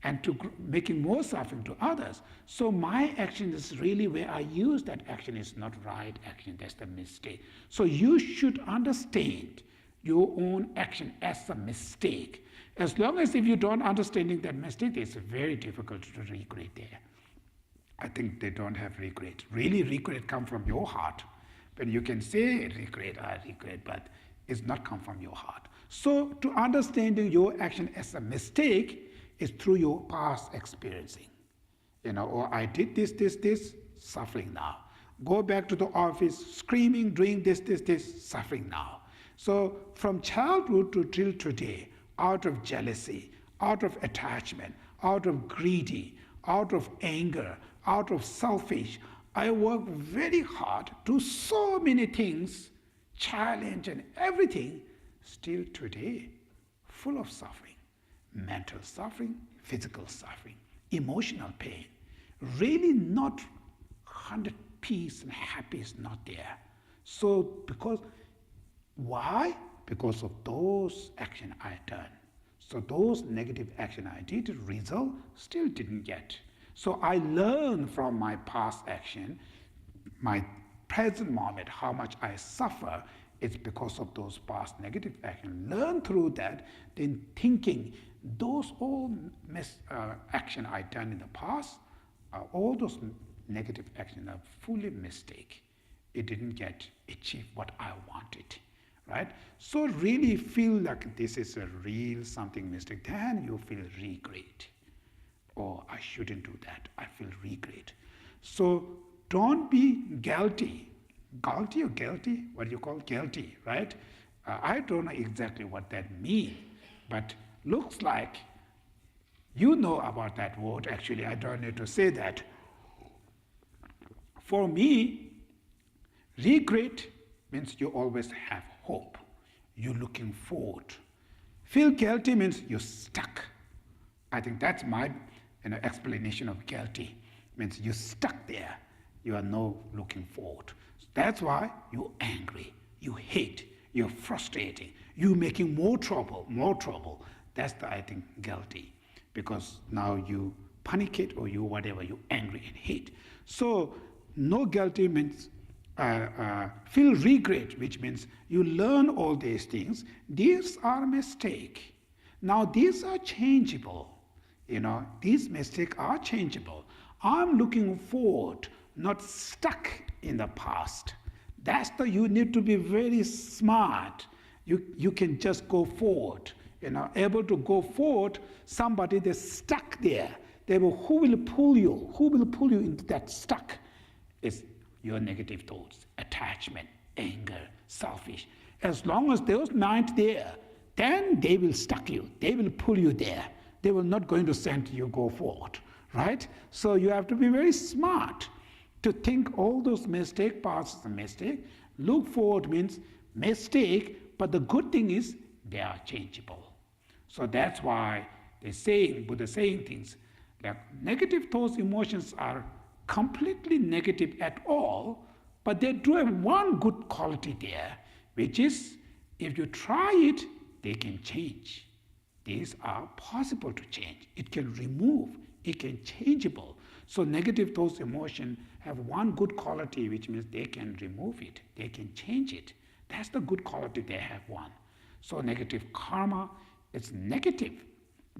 and to making more suffering to others. So my action is really where I use that action is not right action. That's the mistake. So you should understand your own action as a mistake. As long as if you don't understanding that mistake, it's very difficult to regret there. I think they don't have regret. Really regret come from your heart. When you can say regret, I regret, but it's not come from your heart. So to understanding your action as a mistake is through your past experiencing. Or I did this, suffering now. Go back to the office, screaming, doing this, suffering now. So from childhood to till today, out of jealousy, out of attachment, out of greedy, out of anger, out of selfish, I work very hard, do so many things, challenge and everything, still today, full of suffering, mental suffering, physical suffering, emotional pain, really not 100 peace and happiness not there. So because why? Because of those action I done. So those negative action I did, result still didn't get. So I learn from my past action, my present moment, how much I suffer. It's because of those past negative action. Learn through that, then thinking those all action I done in the past, all those negative action are fully mistake. It didn't get achieve what I wanted. Right? So really feel like this is a real something mistake, then you feel regret. Oh, I shouldn't do that. I feel regret. So don't be guilty. Guilty or guilty? What do you call guilty, right? I don't know exactly what that means, but looks like you know about that word. Actually, I don't need to say that. For me, regret means you always have hope. You're looking forward. Feel guilty means you're stuck. I think that's my explanation of guilty. Means you're stuck there. You are no looking forward. That's why you're angry. You hate. You're frustrating. You're making more trouble, more trouble. That's the, I think, guilty. Because now you panicate or you whatever, you're angry and hate. So no guilty means feel regret, which means you learn all these things. These are mistakes. Now these are changeable. These mistakes are changeable. I'm looking forward, not stuck in the past. That's the, you need to be very smart. You can just go forward. Able to go forward. Somebody that's stuck there. Who will pull you? Who will pull you into that stuck? It's your negative thoughts, attachment, anger, selfish. As long as those minds there, then they will stuck you. They will pull you there. They will not going to send you go forward, right? So you have to be very smart to think all those mistake parts is a mistake. Look forward means mistake, but the good thing is they are changeable. So that's why Buddha saying things like negative thoughts, emotions are completely negative at all, but they do have one good quality there, which is if you try it, they can change. These are possible to change. It can remove, it can changeable. So negative thoughts, emotion have one good quality, which means they can remove it, they can change it. That's the good quality they have one. So negative karma, it's negative,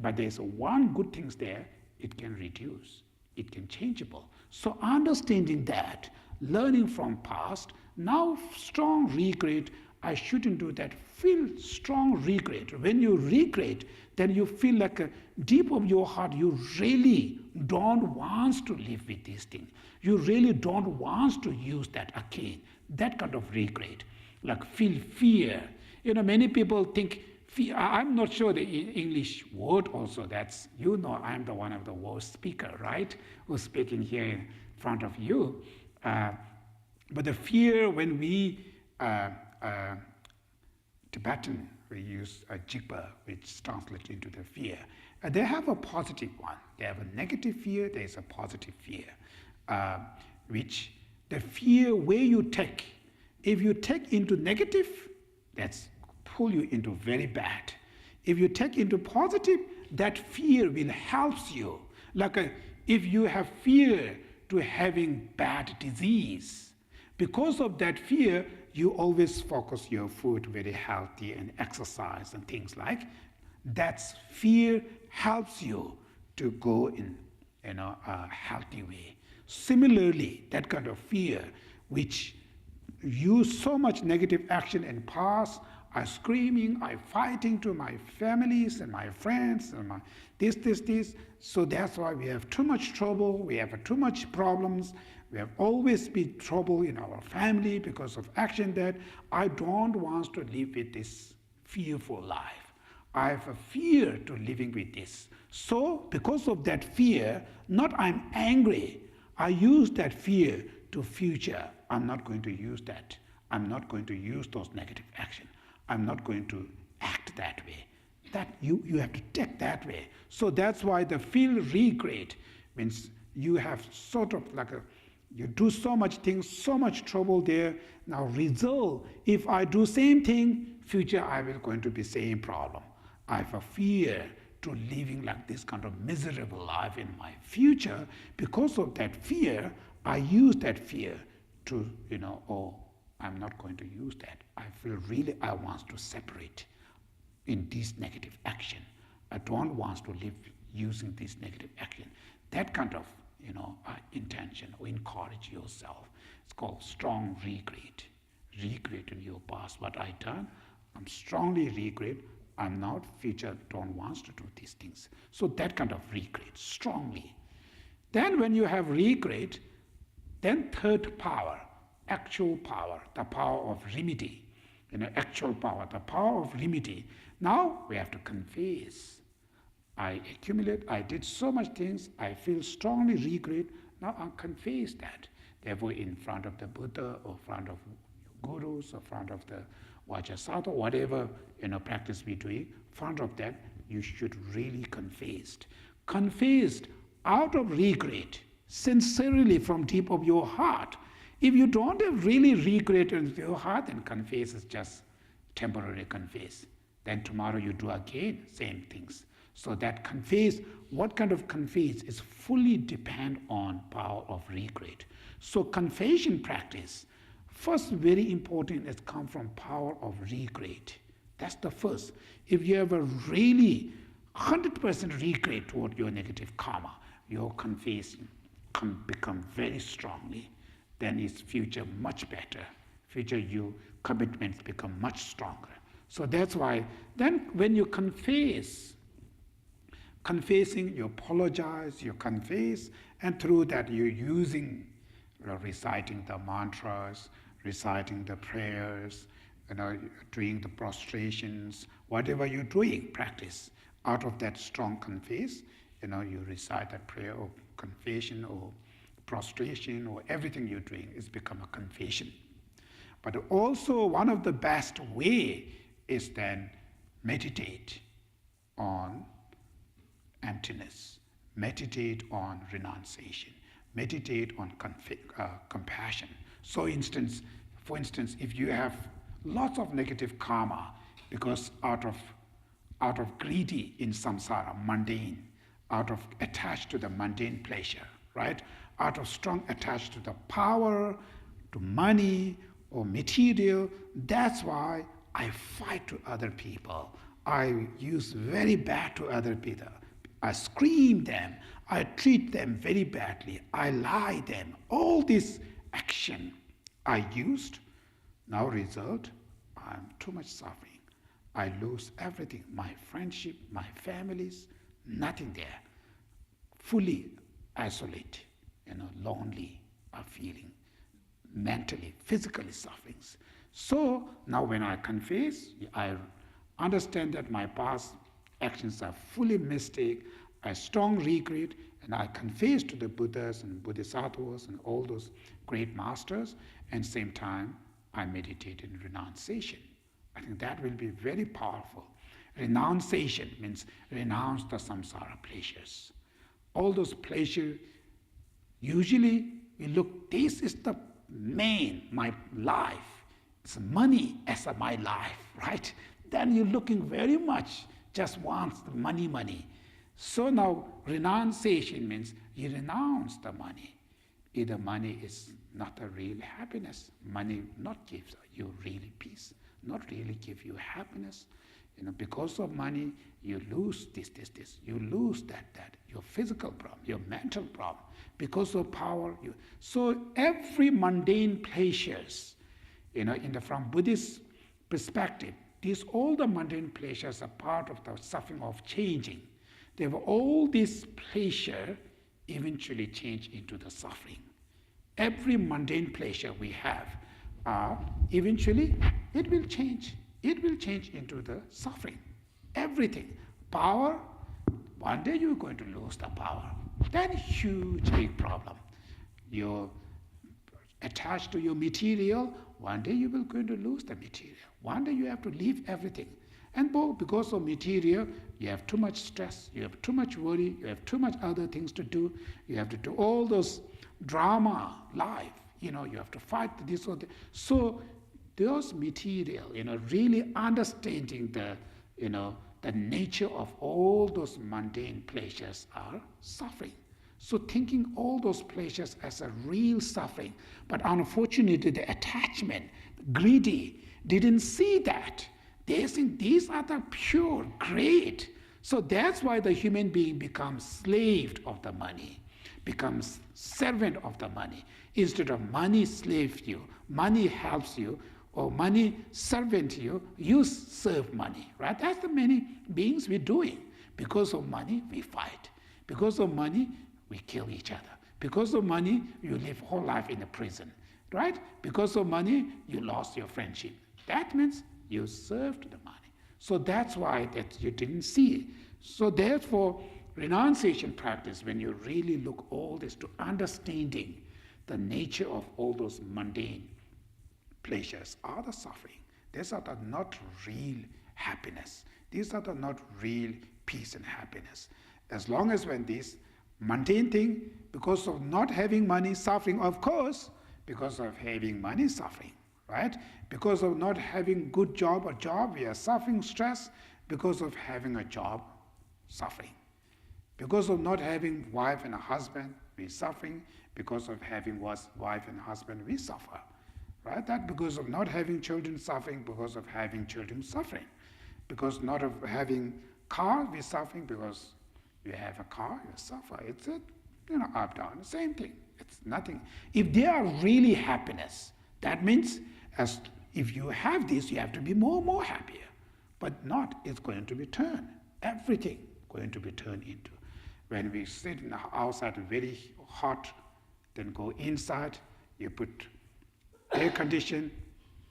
but there's one good thing there, it can reduce. it can changeable. So understanding that, learning from past, now strong regret, I shouldn't do that. Feel strong regret. When you regret, then you feel like deep of your heart, you really don't want to live with this thing. You really don't want to use that again. That kind of regret. Like feel fear. Many people think fear. I'm not sure the English word also. That's, I'm the one of the worst speaker, right? Who's speaking here in front of you. But the fear, when we Tibetan, we use a jigpa, which translates into the fear. They have a positive one. They have a negative fear, there is a positive fear. Which the fear where you take, if you take into negative, that's pull you into very bad. If you take into positive, that fear will help you. Like if you have fear to having bad disease, because of that fear, you always focus your food very healthy and exercise and things like that. Fear helps you to go in a healthy way. Similarly, that kind of fear which use so much negative action in past, I screaming, I fighting to my families and my friends and my this. So that's why we have too much trouble, we have too much problems. We have always been trouble in our family because of action that I don't want to live with this fearful life. I have a fear to living with this. So because of that fear, not I'm angry, I use that fear to future. I'm not going to use that. I'm not going to use those negative action. I'm not going to act that way. That you have to take that way. So that's why the feel regret means you have sort of like you do so much things, so much trouble there. Now result, if I do same thing, future I will going to be same problem. I have a fear to living like this kind of miserable life in my future. Because of that fear, I use that fear to, I'm not going to use that. I feel really I want to separate in this negative action. I don't want to live using this negative action. That kind of intention or encourage yourself. It's called strong regret. Regret in your past, what I done, I'm strongly regret. I'm not future, don't want to do these things. So that kind of regret, strongly. Then when you have regret, then third power, actual power, the power of remedy. Actual power, the power of remedy. Now we have to confess. I accumulate, I did so much things, I feel strongly regret, now I confess that. Therefore, in front of the Buddha or front of gurus or front of the Vajrasattva, whatever practice we do, in front of that, you should really confess. Confessed out of regret, sincerely from deep of your heart. If you don't have really regret in your heart, then confess is just temporary confess. Then tomorrow you do again, same things. So that confess, what kind of confess is fully depend on power of regret. So confession practice, first very important is come from power of regret. That's the first. If you have a really 100% regret toward your negative karma, your confession can become very strongly. Then its future much better. Future you commitments become much stronger. So that's why then when you confessing, you apologize, you confess, and through that you're using, reciting the mantras, reciting the prayers, doing the prostrations, whatever you're doing, practice. Out of that strong confess, you recite that prayer or confession or prostration or everything you're doing is become a confession. But also one of the best way is then meditate on emptiness, meditate on renunciation, meditate on compassion. So for instance, if you have lots of negative karma because out of greedy in samsara, mundane, out of attached to the mundane pleasure, right? Out of strong attached to the power, to money or material, that's why I fight to other people. I use very bad to other I scream them, I treat them very badly, I lie them. All this action I used, now result, I'm too much suffering. I lose everything, my friendship, my families, nothing there. Fully isolated, lonely, feeling, mentally, physically sufferings. So now when I confess, I understand that my past actions are fully mistake, I strong regret, and I confess to the Buddhas and Bodhisattvas and all those great masters, and same time I meditate in renunciation. I think that will be very powerful. Renunciation means renounce the samsara pleasures. All those pleasures, usually we look, this is the main, my life. It's money as my life, right? Then you're looking very much, just wants the money, money. So now renunciation means you renounce the money. Either money is not a real happiness. Money not gives you really peace, not really give you happiness. Because of money, you lose this. You lose that. Your physical problem, your mental problem. Because of power, so every mundane pleasures, from Buddhist perspective, all the mundane pleasures are part of the suffering of changing. They were all this pleasure eventually change into the suffering. Every mundane pleasure we have, eventually it will change. It will change into the suffering. Everything. Power, one day you're going to lose the power. Then huge big problem. You're attached to your material, one day you will going to lose the material. One day you have to leave everything. And because of material, you have too much stress, you have too much worry, you have too much other things to do. You have to do all those drama, life, you have to fight this or that. So those material, really understanding the nature of all those mundane pleasures are suffering. So thinking all those pleasures as a real suffering, but unfortunately the attachment, greedy, didn't see that. They think these are the pure, great. So that's why the human being becomes slave of the money, becomes servant of the money. Instead of money slave you, money helps you, or money servant you, you serve money, right? That's the many beings we're doing. Because of money, we fight. Because of money, we kill each other. Because of money, you live whole life in a prison, right? Because of money, you lost your friendship. That means you served the money. So that's why that you didn't see it. So therefore, renunciation practice, when you really look all this to understanding the nature of all those mundane pleasures are the suffering. These are the not real happiness. These are the not real peace and happiness. As long as when this mundane thing, because of not having money, suffering, of course, because of having money, suffering, right? Because of not having good job or job, we are suffering stress. Because of having a job, suffering. Because of not having wife and a husband, we suffering. Because of having wife and husband, we suffer. Right? That because of not having children, suffering. Because of having children, suffering. Because not of having car, we're suffering. Because you have a car, you suffer. It's up, down, the same thing. It's nothing. If they are really happiness, that means as if you have this, you have to be more happier. But not, it's going to be turned. Everything going to be turned into. When we sit outside very hot, then go inside, you put air condition,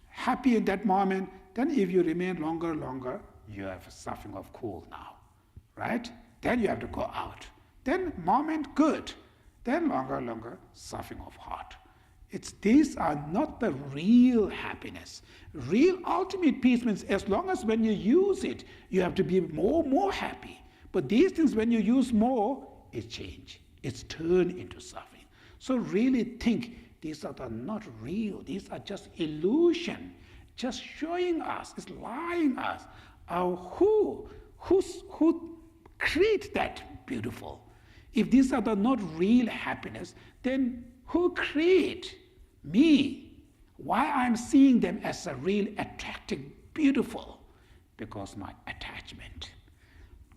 happy in that moment, then if you remain longer, you have suffering of cold now, right? Then you have to go out. Then moment good, then longer, suffering of hot. These are not the real happiness. Real ultimate peace means as long as when you use it, you have to be more happy. But these things, when you use more, it change. It's turned into suffering. So really think, these are not real. These are just illusion, just showing us, it's lying us. Who create that beautiful? If these are not real happiness, then who create me? Why I'm seeing them as a real attractive, beautiful? Because my attachment.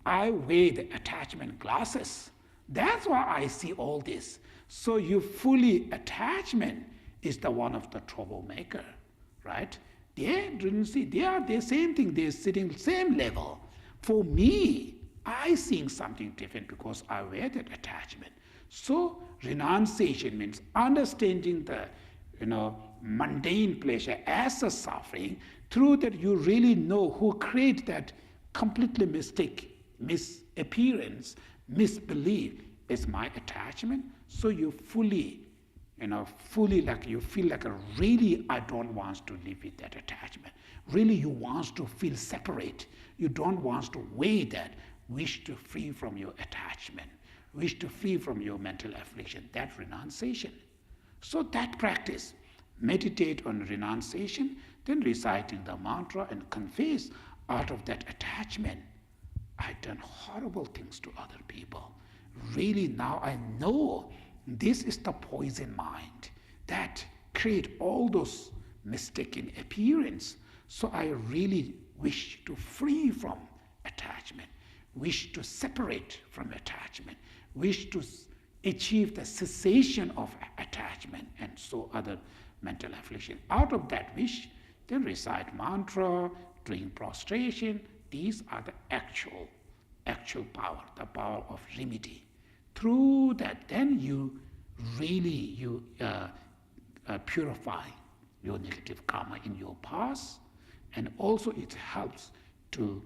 I wear the attachment glasses. That's why I see all this. So you fully attachment is the one of the troublemaker, right? They didn't see, they are the same thing, they're sitting same level. For me, I seeing something different because I wear that attachment. So renunciation means understanding the mundane pleasure as a suffering. Through that you really know who create that completely mistake, misappearance, misbelief is my attachment. So you fully like you feel like really I don't want to live with that attachment. Really you want to feel separate. You don't want to weigh that. Wish to free from your attachment. Wish to free from your mental affliction. That renunciation. So that practice, meditate on renunciation, then reciting the mantra and confess out of that attachment. I've done horrible things to other people. Really now I know this is the poison mind that create all those mistaken appearance. So I really wish to free from attachment, wish to separate from attachment, wish to achieve the cessation of attachment and so other mental affliction. Out of that wish, then recite mantra, doing prostration. These are the actual power, the power of remedy. Through that, then you really purify your negative karma in your past, and also it helps to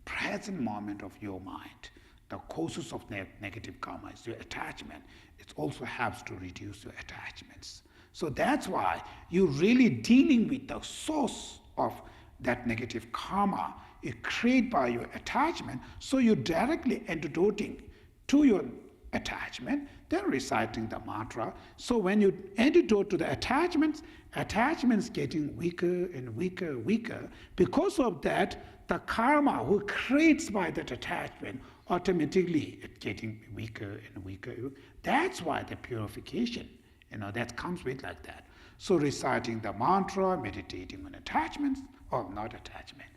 present moment of your mind. The causes of negative karma is your attachment. It also helps to reduce your attachments. So that's why you're really dealing with the source of that negative karma is created by your attachment. So you're directly antidoting to your attachment, then reciting the mantra. So when you antidote to the attachments getting weaker and weaker. Because of that, the karma who creates by that attachment automatically it's getting weaker and weaker. That's why the purification, that comes with like that. So reciting the mantra, meditating on attachments, or not attachment,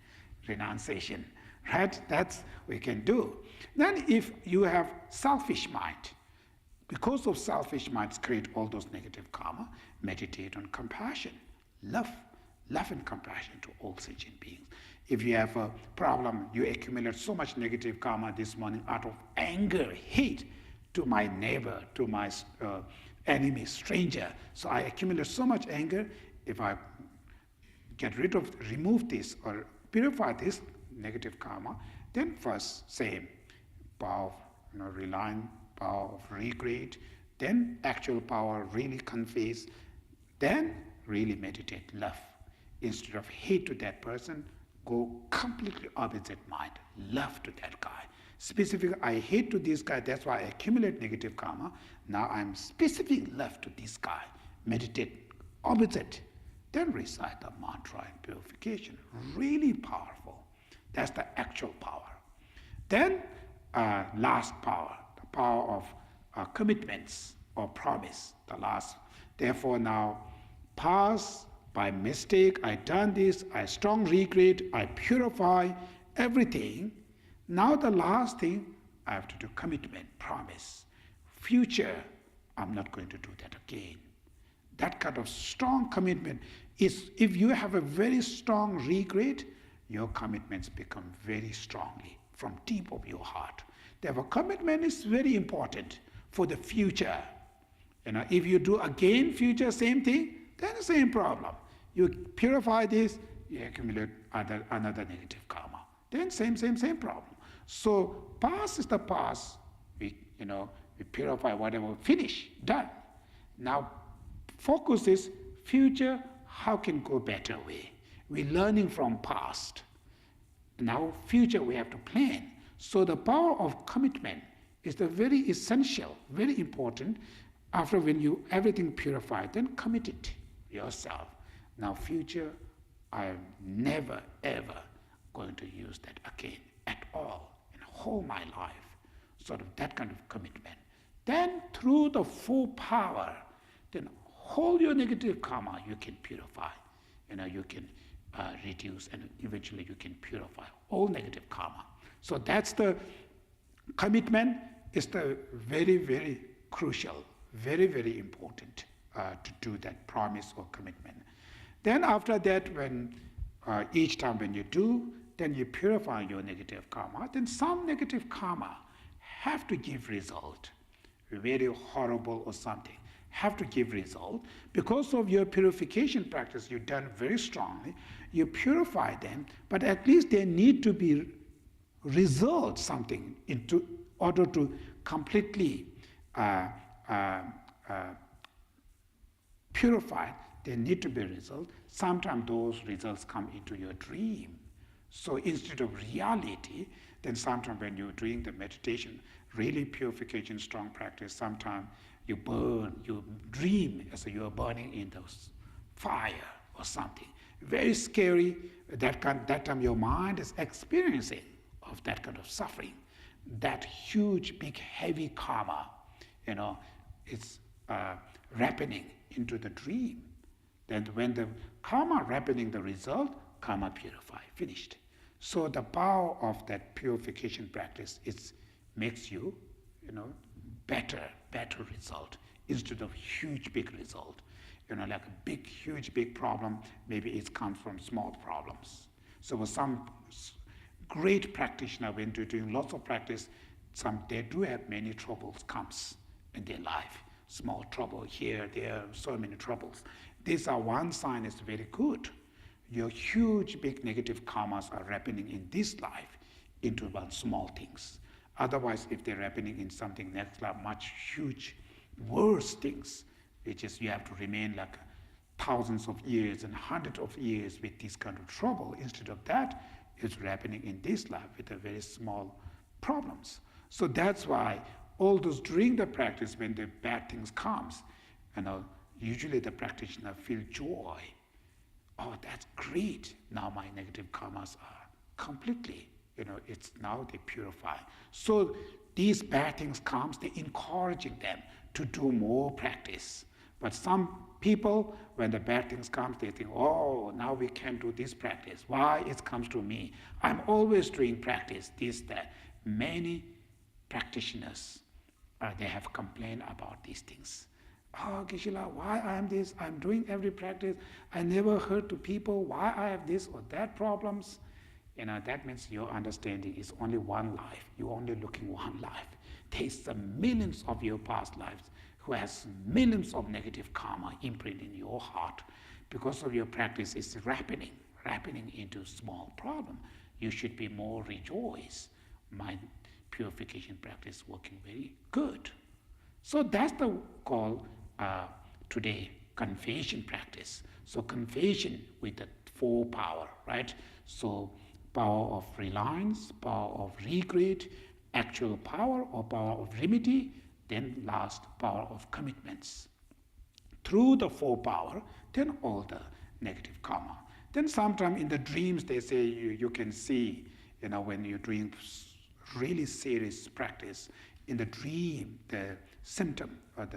renunciation, right? That's we can do. Then if you have selfish mind, because of selfish minds create all those negative karma, meditate on compassion, love and compassion to all sentient beings. If you have a problem, you accumulate so much negative karma this morning out of anger, hate to my neighbor, to my enemy, stranger. So I accumulate so much anger. If I remove this or purify this negative karma, then first same power of relying, power of regret, then actual power really confess, then really meditate love. Instead of hate to that person, go completely opposite mind, love to that guy. Specifically, I hate to this guy, that's why I accumulate negative karma. Now I'm specific love to this guy. Meditate opposite. Then recite the mantra and purification. Really powerful. That's the actual power. Then last power, the power of commitments or promise, the last. Therefore now, past, by mistake, I done this, I strong regret, I purify everything. Now the last thing, I have to do commitment, promise. Future, I'm not going to do that again. That kind of strong commitment is, if you have a very strong regret, your commitments become very strongly from deep of your heart. Therefore, commitment is very important for the future. If you do again future same thing, then the same problem. You purify this, you accumulate another negative karma. Then same problem. So past is the past. We purify whatever, finish, done. Now focus is future, how can go better way. We're learning from past. Now future we have to plan. So the power of commitment is the very essential, very important. After when you everything purified, then commit it yourself. Now future, I am never ever going to use that again at all in whole my life. Sort of that kind of commitment. Then through the full power, then all your negative karma you can purify. You can reduce, and eventually you can purify all negative karma. So that's the commitment is the very, very crucial, very, very important to do that promise or commitment. Then after that, when each time when you do, then you purify your negative karma. Then some negative karma have to give result, very horrible or something, have to give result. Because of your purification practice you've done very strongly, you purify them, but at least they need to be result something into order to completely purified. They need to be result. Sometimes those results come into your dream. So instead of reality, then sometimes when you're doing the meditation, really purification, strong practice, sometimes you burn, you dream as you're burning in the fire or something. Very scary. That time your mind is experiencing of that kind of suffering. That huge, big, heavy karma, it's ripening into the dream. Then when the karma ripening the result, karma purify, finished. So the power of that purification practice, it makes you, better result instead of huge, big result. Like a big, huge, big problem, maybe it comes from small problems. So for some great practitioner, when they're doing lots of practice, they do have many troubles comes in their life. Small trouble here, there, so many troubles. These are one sign is very good. Your huge, big negative karmas are happening in this life into one small things. Otherwise, if they're happening in something next life, much huge, worse things, which is you have to remain like thousands of years and hundreds of years with this kind of trouble. Instead of that, it's happening in this life with a very small problems. So that's why all those during the practice, when the bad things comes, usually the practitioner feel joy. Oh, that's great. Now my negative karmas are completely, it's now they purify. So these bad things comes, they encouraging them to do more practice. But some people, when the bad things come, they think, oh, now we can't do this practice. Why it comes to me? I'm always doing practice, this, that. Many practitioners, they have complained about these things. Oh, Geshe-la, why I am this? I'm doing every practice. I never heard to people why I have this or that problems. That means your understanding is only one life. You're only looking one life. There's millions of your past lives who has millions of negative karma imprinted in your heart. Because of your practice, it's ripening into small problem. You should be more rejoiced. My purification practice working very good. So that's the call today, confession practice. So confession with the four power, right? So power of reliance, power of regret, actual power or power of remedy, then last power of commitments. Through the four power, then all the negative karma. Then sometimes in the dreams they say you can see, when you're doing really serious practice, in the dream the symptom or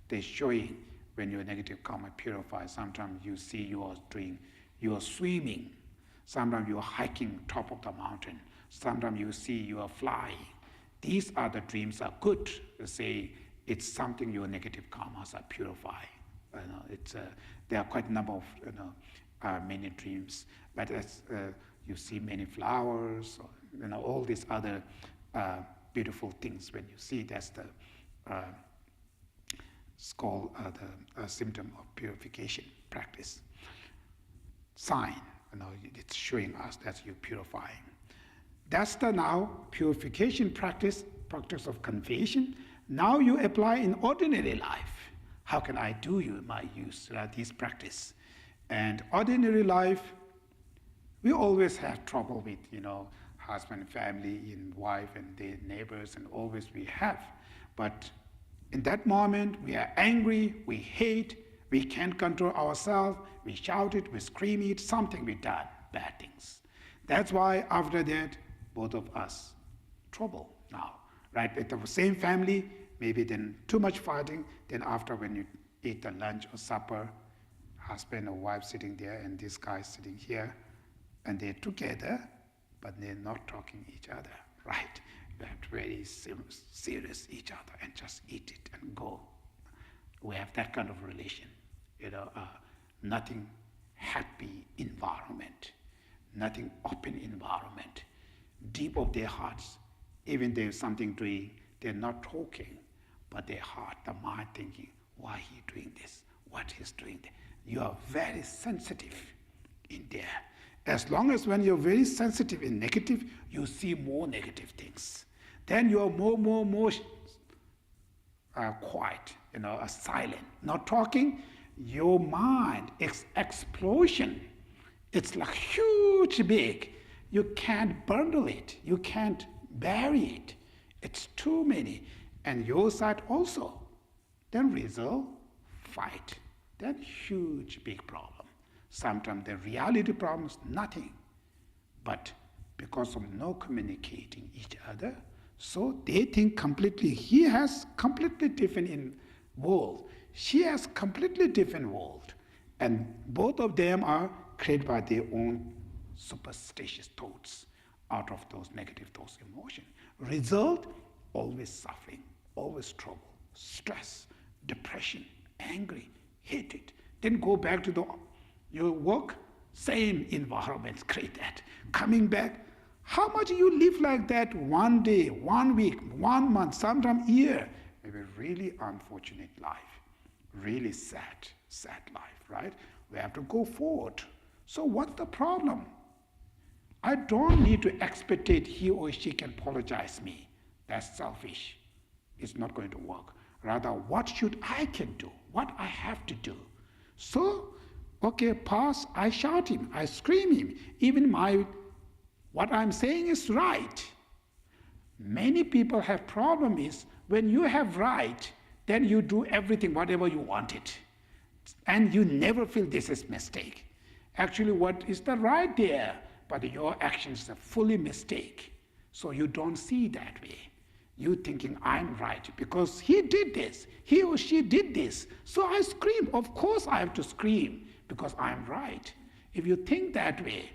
they're showing when your negative karma purifies. Sometimes you see you are swimming. Sometimes you are hiking top of the mountain. Sometimes you see you are flying. These are the dreams are good. They say it's something your negative karmas are purifying. There are quite a number of many dreams, but as you see many flowers, or, all these other beautiful things. When you see, that's the it's called the symptom of purification practice. Sign, it's showing us that you're purifying. That's the now purification practice of confession. Now you apply in ordinary life. How can I do my use this practice? And ordinary life, we always have trouble with, husband, family, and wife, and the neighbors, and always we have. But in that moment, we are angry, we hate, we can't control ourselves, we shout it, we scream it, something we done, bad things. That's why after that, both of us, trouble now, right? At the same family, maybe then too much fighting, then after when you eat the lunch or supper, husband or wife sitting there and this guy sitting here, and they're together, but they're not talking each other. right? You have to very serious each other and just eat it and go. We have that kind of relation, nothing happy environment, nothing open environment. Deep of their hearts, even there's something doing, they're not talking, but their heart, the mind thinking, why he doing this? What he's doing there? You are very sensitive in there. As long as when you're very sensitive and negative, you see more negative things. Then you are more quiet, silent, not talking. Your mind, explosion, it's like huge big. You can't bundle it. You can't bury it. It's too many. And your side also. Then result, fight. Then huge big problem. Sometimes the reality problem is nothing. But because of no communicating each other, so they think completely, he has completely different world. She has completely different world. And both of them are created by their own superstitious thoughts out of those negative thoughts, emotion. Result, always suffering, always trouble, stress, depression, angry, hatred. Then go back to your work, same environments create that. Coming back, how much you live like that one day, 1 week, 1 month, sometimes year? Maybe really unfortunate life, really sad life, right? We have to go forward. So what's the problem? I don't need to expect he or she can apologize me. That's selfish. It's not going to work. Rather, what should I can do? What I have to do? So, okay, pass, I shout him, I scream him. Even what I'm saying is right. Many people have problem is when you have right, then you do everything, whatever you wanted. And you never feel this is mistake. Actually, what is the right there? But your actions are fully mistake. So you don't see that way. You thinking, I'm right, because he did this, he or she did this. So I scream. Of course I have to scream, because I'm right. If you think that way,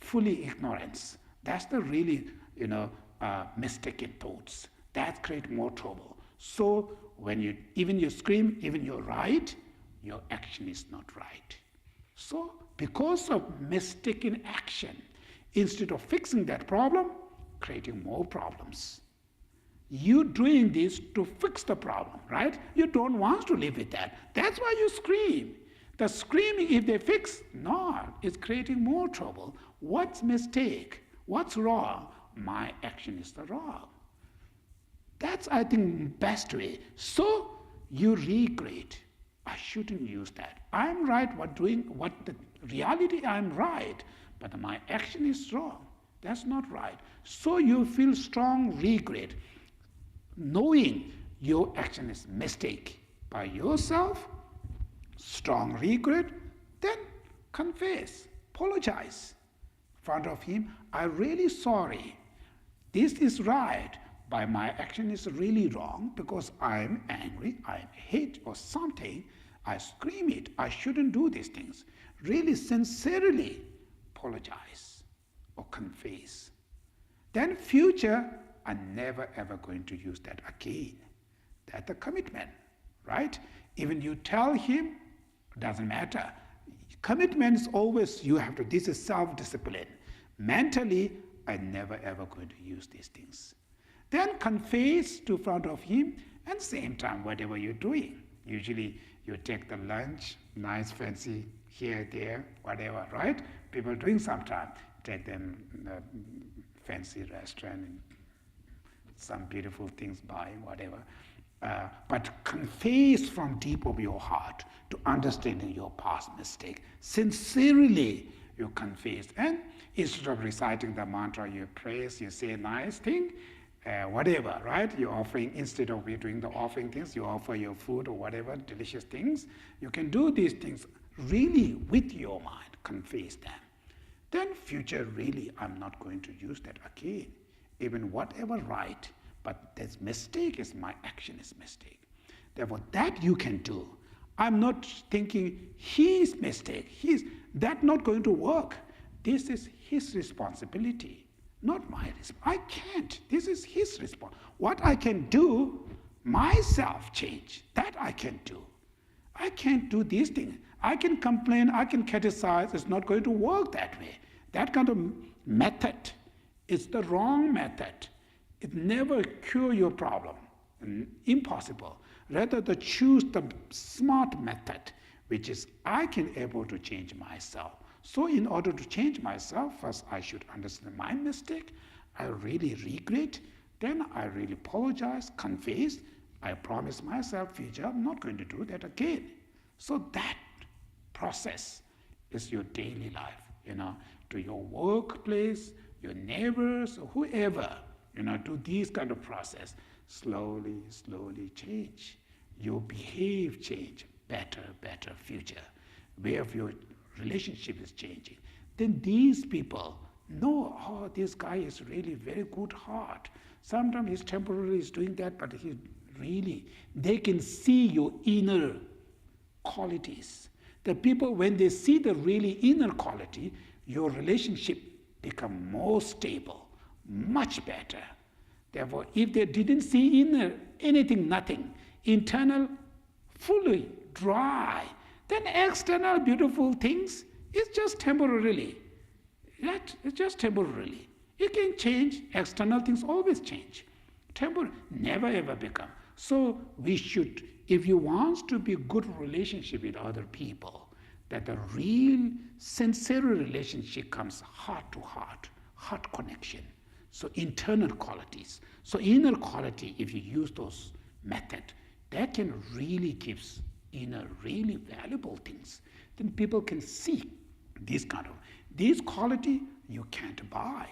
fully ignorance, that's the really, mistaken thoughts. That create more trouble. So when you scream, even you're right, your action is not right. So because of mistaken action, instead of fixing that problem, creating more problems. You doing this to fix the problem, right? You don't want to live with that. That's why you scream. The screaming, if they fix, no, it's creating more trouble. What's mistake? What's wrong? My action is the wrong. That's, I think, best way. So you regret. I shouldn't use that. I'm right what the reality, I'm right, but my action is wrong. That's not right. So you feel strong regret, knowing your action is mistake by yourself, strong regret, then confess, apologize in front of him. I'm really sorry. This is right, but my action is really wrong because I'm angry, I hate or something. I scream it. I shouldn't do these things. Really sincerely apologize or confess. Then future, I'm never ever going to use that again. That's a commitment, right? Even you tell him, doesn't matter. Commitment is always, you have to, this is self-discipline. Mentally, I'm never ever going to use these things. Then confess to front of him, and same time, whatever you're doing. Usually you take the lunch, nice, fancy, here, there, whatever, right? People doing sometime. Take them fancy restaurant, and some beautiful things buying, whatever. But confess from deep of your heart to understanding your past mistake. Sincerely you confess. And instead of reciting the mantra, you praise, you say nice thing, whatever, right? You're offering, instead of you doing the offering things, you offer your food or whatever, delicious things. You can do these things really with your mind, confess them. Then future, really, I'm not going to use that again. Even whatever right, but this mistake is my action is mistake. Therefore, that you can do. I'm not thinking his mistake, that's not going to work. This is his responsibility, not my response. I can't. This is his response. What I can do, myself change. That I can do. I can't do these things. I can complain, I can criticize. It's not going to work that way. That kind of method is the wrong method. It never cure your problem. Impossible. Rather, to choose the smart method, which is I can able to change myself. So in order to change myself, first I should understand my mistake. I really regret. Then I really apologize, confess. I promise myself future I'm not going to do that again. So that process is your daily life, to your workplace, your neighbors, or whoever, do these kind of process. Slowly, slowly change. Your behave change, better future. Way of your relationship is changing. Then these people know, oh, this guy is really very good heart. Sometimes he's temporarily doing that, but he really, they can see your inner qualities. The people, when they see the really inner quality, your relationship become more stable, much better. Therefore, if they didn't see inner anything, nothing, internal, fully dry, then external beautiful things is just temporarily. It's just temporarily. You can change, external things always change. Temporary, never ever become. So we should, if you want to be good relationship with other people, that the real sincere relationship comes heart to heart connection. So internal qualities. So inner quality, if you use those method, that can really gives inner really valuable things. Then people can see this quality you can't buy.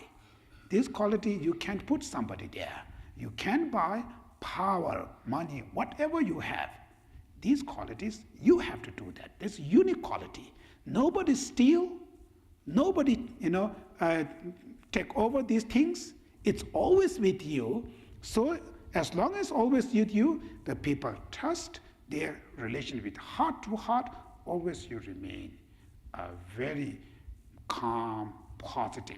This quality you can't put somebody there. You can't buy power, money, whatever you have. These qualities, you have to do that. This unique quality. Nobody steal, nobody, take over these things. It's always with you. So as long as always with you, the people trust their relation with heart to heart, always you remain very calm, positive,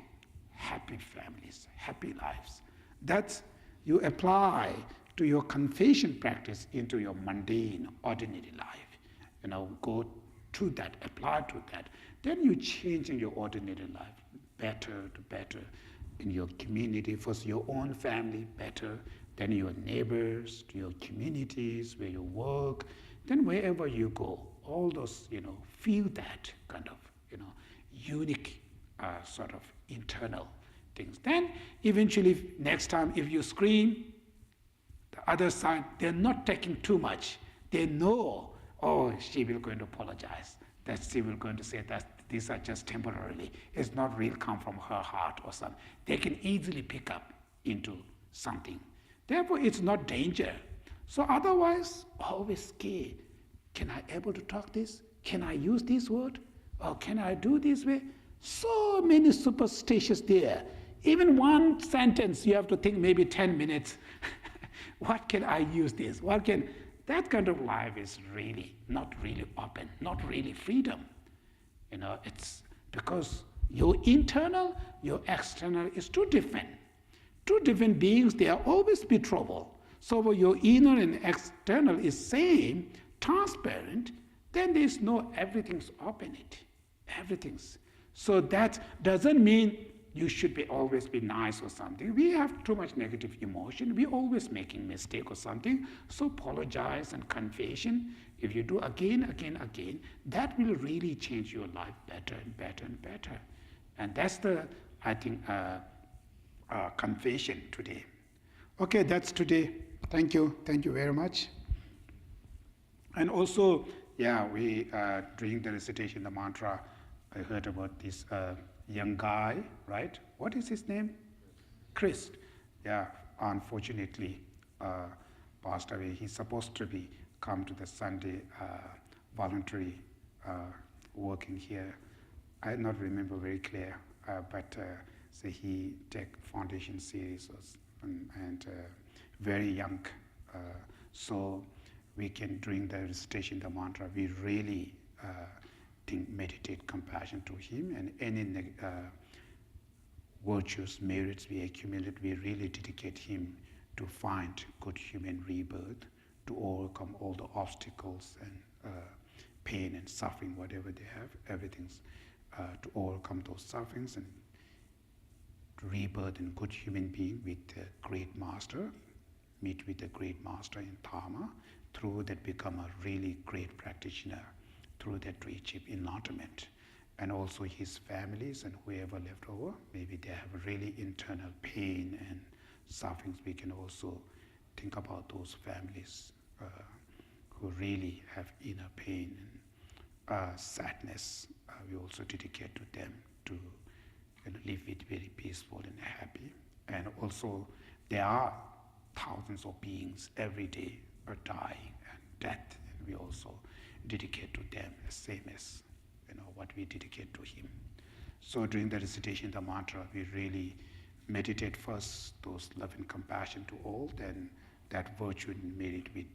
happy families, happy lives. That's you apply to your confession practice into your mundane, ordinary life. Go to that, apply to that. Then you change in your ordinary life, better to better. In your community, first your own family, better. Then your neighbors, to your communities, where you work. Then wherever you go, all those, feel that kind of, unique sort of internal things. Then eventually, next time, if you scream, the other side, they're not taking too much. They know, oh, she will going to apologize. That she will going to say that these are just temporarily. It's not real come from her heart or something. They can easily pick up into something. Therefore, it's not danger. So otherwise, always scared. Can I able to talk this? Can I use this word? Or can I do this way? So many superstitions there. Even one sentence, you have to think maybe 10 minutes. What can I use this? That kind of life is really not really open, not really freedom. It's because your internal, your external is two different. Two different beings, they are always be trouble. So when your inner and external is same, transparent, then there's no, everything's open it. Everything's. So that doesn't mean you should be always be nice or something. We have too much negative emotion. We're always making mistake or something. So apologize and confession. If you do again, that will really change your life better and better and better. And that's the, I think, confession today. Okay, that's today. Thank you very much. And also, we during the recitation, the mantra, I heard about this young guy, right? What is his name? Chris. Yeah, unfortunately, passed away. He's supposed to be come to the Sunday voluntary working here. I not remember very clear, but so he take foundation series and very young. So we can, during the recitation, the mantra, we really meditate compassion to him, and any virtues, merits we accumulate, we really dedicate him to find good human rebirth, to overcome all the obstacles and pain and suffering, whatever they have, everything's to overcome those sufferings and to rebirth in good human being with a great master, meet with a great master in Dharma, through that become a really great practitioner, through that to achieve enlightenment. And also his families and whoever left over, maybe they have a really internal pain and sufferings. We can also think about those families who really have inner pain and sadness. We also dedicate to them to live it very peaceful and happy. And also there are thousands of beings every day are dying and death, and we also dedicate to them the same as what we dedicate to him. So during the recitation of the mantra, we really meditate first those love and compassion to all, then that virtue and merit we